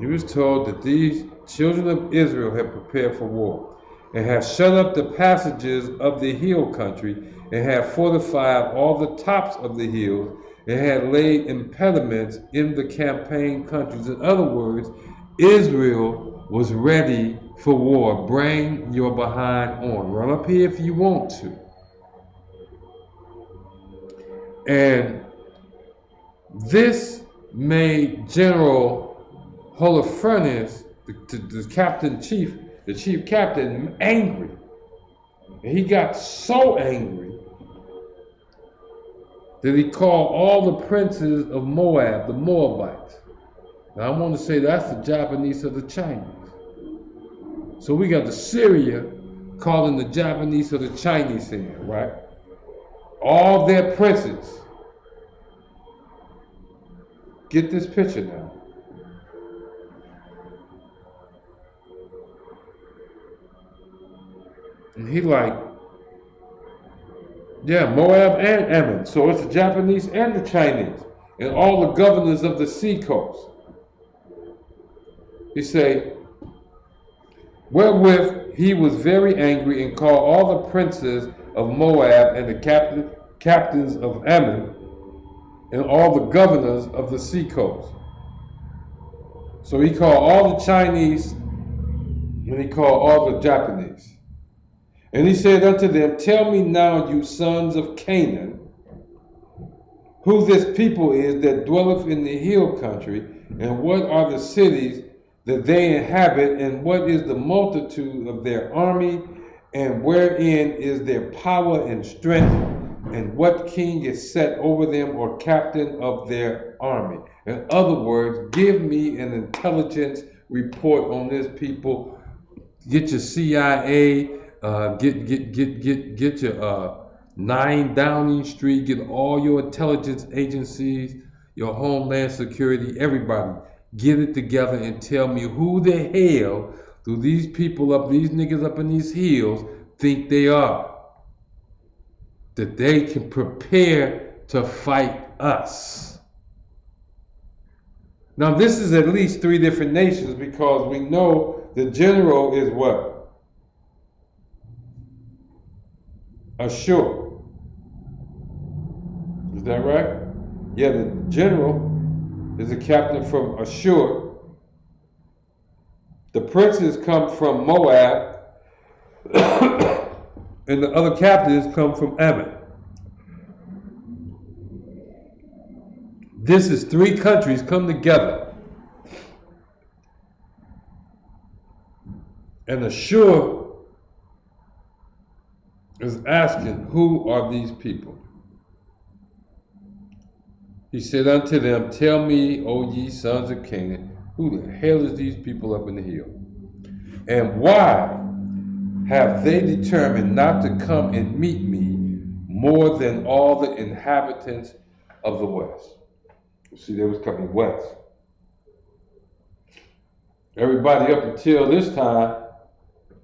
He was told that these children of Israel had prepared for war, and had shut up the passages of the hill country, and had fortified all the tops of the hills, and had laid impediments in the campaign countries. In other words, Israel was ready for war. Bring your behind on. Run up here if you want to. And this made General Holofernes, the chief captain, angry. And he got so angry that he called all the princes of Moab, the Moabites. Now I want to say that's the Japanese of the Chinese. So we got the Syria calling the Japanese of the Chinese here, right? All their princes. Get this picture now. And he like, yeah, Moab and Ammon. So it's the Japanese and the Chinese and all the governors of the seacoast. He say, wherewith he was very angry and called all the princes of Moab and the captains of Ammon and all the governors of the seacoast. So he called all the Chinese and he called all the Japanese. And he said unto them, tell me now, you sons of Canaan, who this people is that dwelleth in the hill country, and what are the cities that they inhabit, and what is the multitude of their army, and wherein is their power and strength, and what king is set over them or captain of their army. In other words, give me an intelligence report on this people. Get your CIA, get your 9 Downing Street, get all your intelligence agencies, your Homeland Security, everybody. Get it together and tell me who the hell do these people up, these niggas up in these hills think they are, that they can prepare to fight us. Now this is at least 3 different nations, because we know the general is what? Ashur. Is that right? Yeah, the general is a captain from Ashur. The princes come from Moab, and the other captains come from Ammon. This is 3 countries come together. And Ashur is asking, who are these people? He said unto them, tell me, O ye sons of Canaan, who the hell is these people up in the hill? And why have they determined not to come and meet me more than all the inhabitants of the west? You see, they was coming west. Everybody up until this time,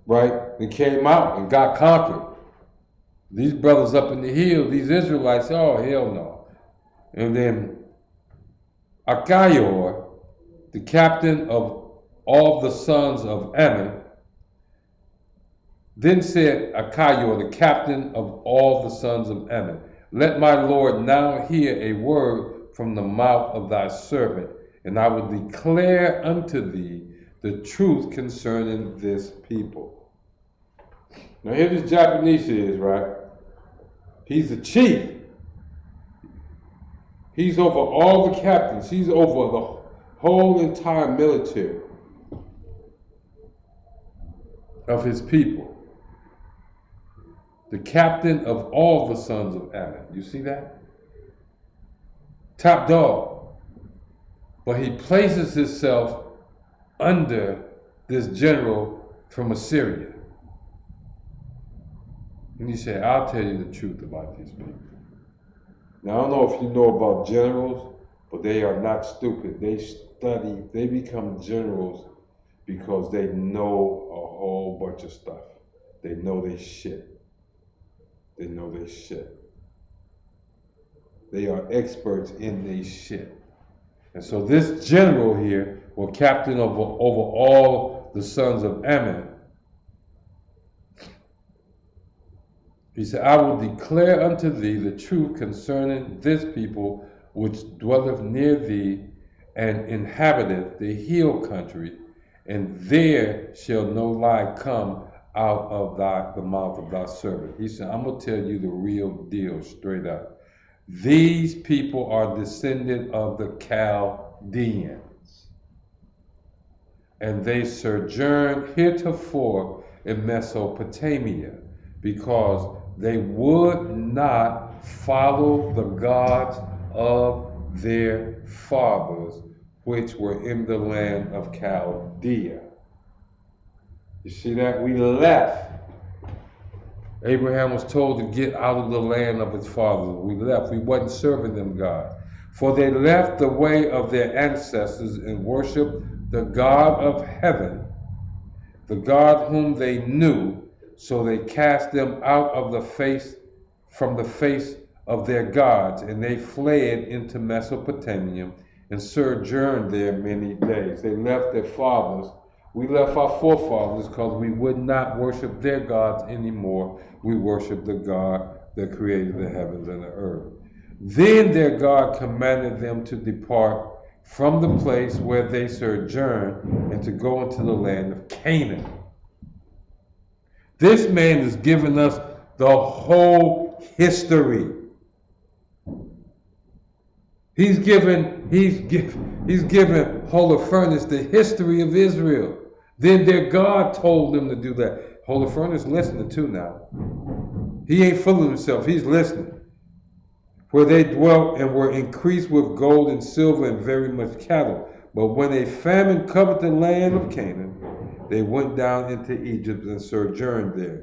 right, they came out and got conquered. These brothers up in the hill, these Israelites, oh, hell no. And then Achior, the captain of all the sons of Ammon, then said Achior, the captain of all the sons of Ammon, let my Lord now hear a word from the mouth of thy servant, and I will declare unto thee the truth concerning this people. Now here this Japanese is, right? He's the chief. He's over all the captains. He's over the whole entire military of his people. The captain of all the sons of Ammon. You see that? Top dog. But he places himself under this general from Assyria. And he said, I'll tell you the truth about these people. Now, I don't know if you know about generals, but they are not stupid. They study, they become generals because they know a whole bunch of stuff. They know they shit. They know they shit. They are experts in their shit. And so this general here, or captain over all the sons of Ammon, he said, I will declare unto thee the truth concerning this people which dwelleth near thee and inhabiteth the hill country, and there shall no lie come out of the mouth of thy servant. He said, I'm going to tell you the real deal straight up. These people are descendant of the Chaldeans, and they sojourned heretofore in Mesopotamia, because they would not follow the gods of their fathers, which were in the land of Chaldea. You see that? We left. Abraham was told to get out of the land of his fathers. We left. We wasn't serving them God. For they left the way of their ancestors and worshiped the God of heaven, the God whom they knew. So they cast them out of the face, from the face of their gods, and they fled into Mesopotamia and sojourned there many days. They left their fathers. We left our forefathers because we would not worship their gods anymore. We worship the God that created the heavens and the earth. Then their God commanded them to depart from the place where they sojourned and to go into the land of Canaan. This man is giving us the whole history. He's given Holofernes the history of Israel. Then their God told them to do that. Holofernes listening too now. He ain't fooling himself. He's listening. Where they dwelt and were increased with gold and silver and very much cattle. But when a famine covered the land of Canaan, they went down into Egypt and sojourned there,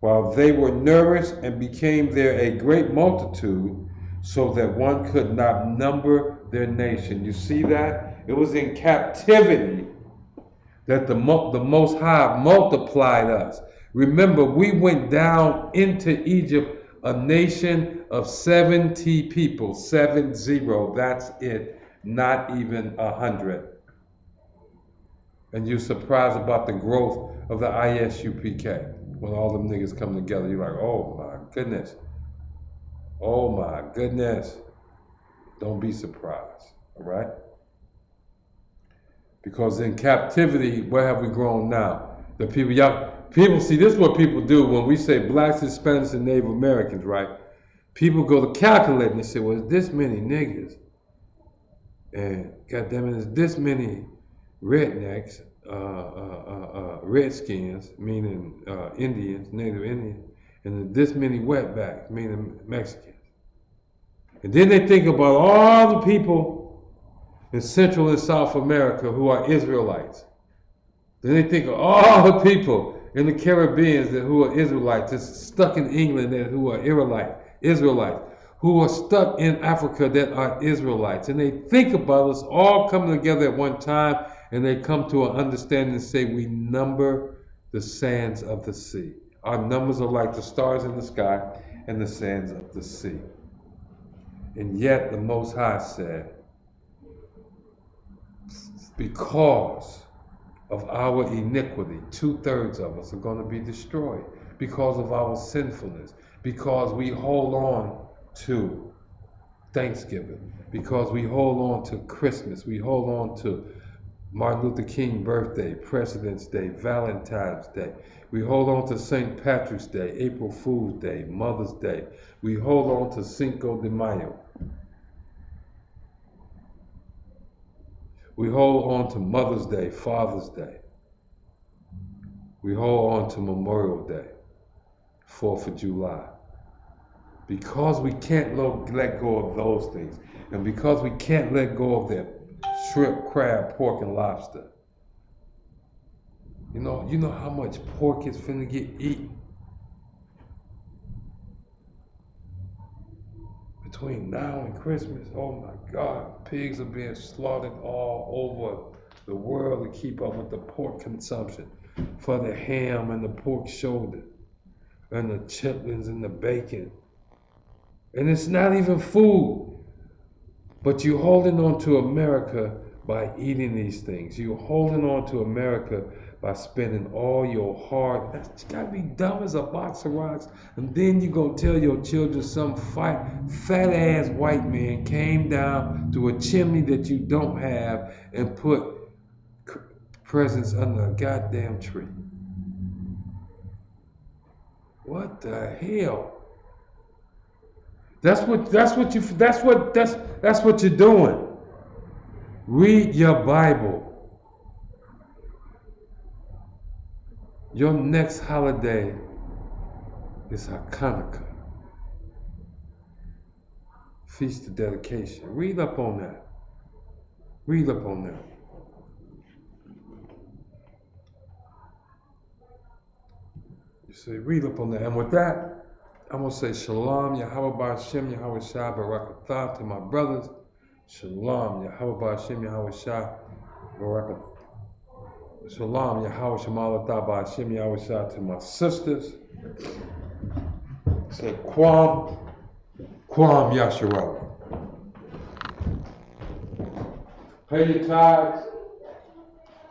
while they were nourished and became there a great multitude, so that one could not number their nation. You see that? It was in captivity that the Most High multiplied us. Remember, we went down into Egypt, a nation of 70 people, 70, that's it, not even 100. And you're surprised about the growth of the ISUPK. When all them niggas come together, you're like, oh my goodness. Oh my goodness. Don't be surprised, all right? Because in captivity, where have we grown now? The people see, this is what people do when we say blacks, Hispanics, and Native Americans, right? People go to calculate and they say, well, it's this many niggas. And goddamn it, it's this many rednecks, redskins, meaning Indians, Native Indians, and this many wetbacks, meaning Mexicans. And then they think about all the people in Central and South America who are Israelites. Then they think of all the people in the Caribbean who are Israelites, that's stuck in England who are Israelites, who are stuck in Africa that are Israelites. And they think about us all coming together at one time, and they come to an understanding and say, we number the sands of the sea. Our numbers are like the stars in the sky and the sands of the sea. And yet the Most High said, because of our iniquity, 2/3 of us are going to be destroyed. Because of our sinfulness. Because we hold on to Thanksgiving. Because we hold on to Christmas. We hold on to Martin Luther King birthday, President's Day, Valentine's Day. We hold on to St. Patrick's Day, April Fool's Day, Mother's Day. We hold on to Cinco de Mayo. We hold on to Mother's Day, Father's Day. We hold on to Memorial Day, 4th of July. Because we can't let go of those things, and because we can't let go of that shrimp, crab, pork, and lobster. You know how much pork is finna get eaten? Between now and Christmas, oh my God, pigs are being slaughtered all over the world to keep up with the pork consumption. For the ham and the pork shoulder, and the chitlins and the bacon. And it's not even food. But you're holding on to America by eating these things. You're holding on to America by spending all your hard. You gotta be dumb as a box of rocks. And then you're gonna tell your children some fat ass white man came down to a chimney that you don't have and put presence under a goddamn tree. What the hell? That's what you're doing. Read your Bible. Your next holiday is Hanukkah. Feast of Dedication. Read up on that. Read up on that. You say, read up on that. And with that, I'm going to say Shalom, Yahweh Ba'Shem, Yahweh Shah, Barakatah to my brothers. Shalom, Yahweh Ba'Shem, Yahweh Shah, Barakatah. Shalom, Yahweh Shemalatah Ba'Shem, Yahweh Shah to my sisters. Say Kwam Yasharal. Pay your tithes.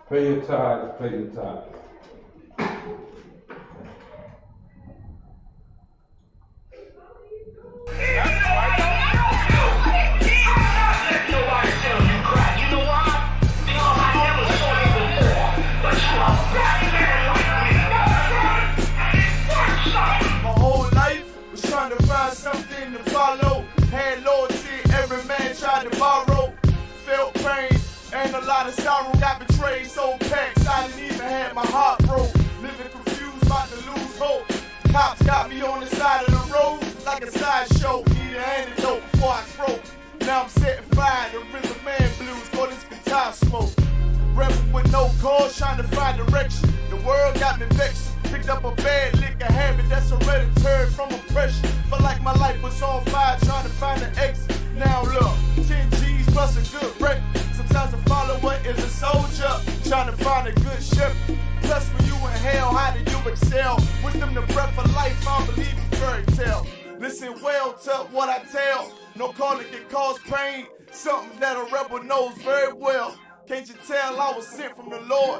Pay your tithes. Pay your tithes. My whole life was trying to find something to follow. Had loyalty, every man tried to borrow. Felt pain and a lot of sorrow. Got betrayed, sold packs. I didn't even have my heart broke. Living confused, about to lose hope. Cops got me on the side of the road like a sideshow. Need an antidote before I croak. Now I'm setting fire to rhythm man blues for this guitar smoke. Rebel with no cause, trying to find direction. The world got me vexed. Picked up a bad liquor habit that's hereditary from oppression. Felt like my life was on fire, trying to find an exit. Now look, 10 G's plus a good record. Sometimes a follower is a soldier, trying to find a good shepherd. Plus when you in hell, how did you excel? Wisdom the breath of life, I don't believe in fairy tale. Listen well to what I tell. No calling can cause pain. Something that a rebel knows very well. Can't you tell I was sent from the Lord?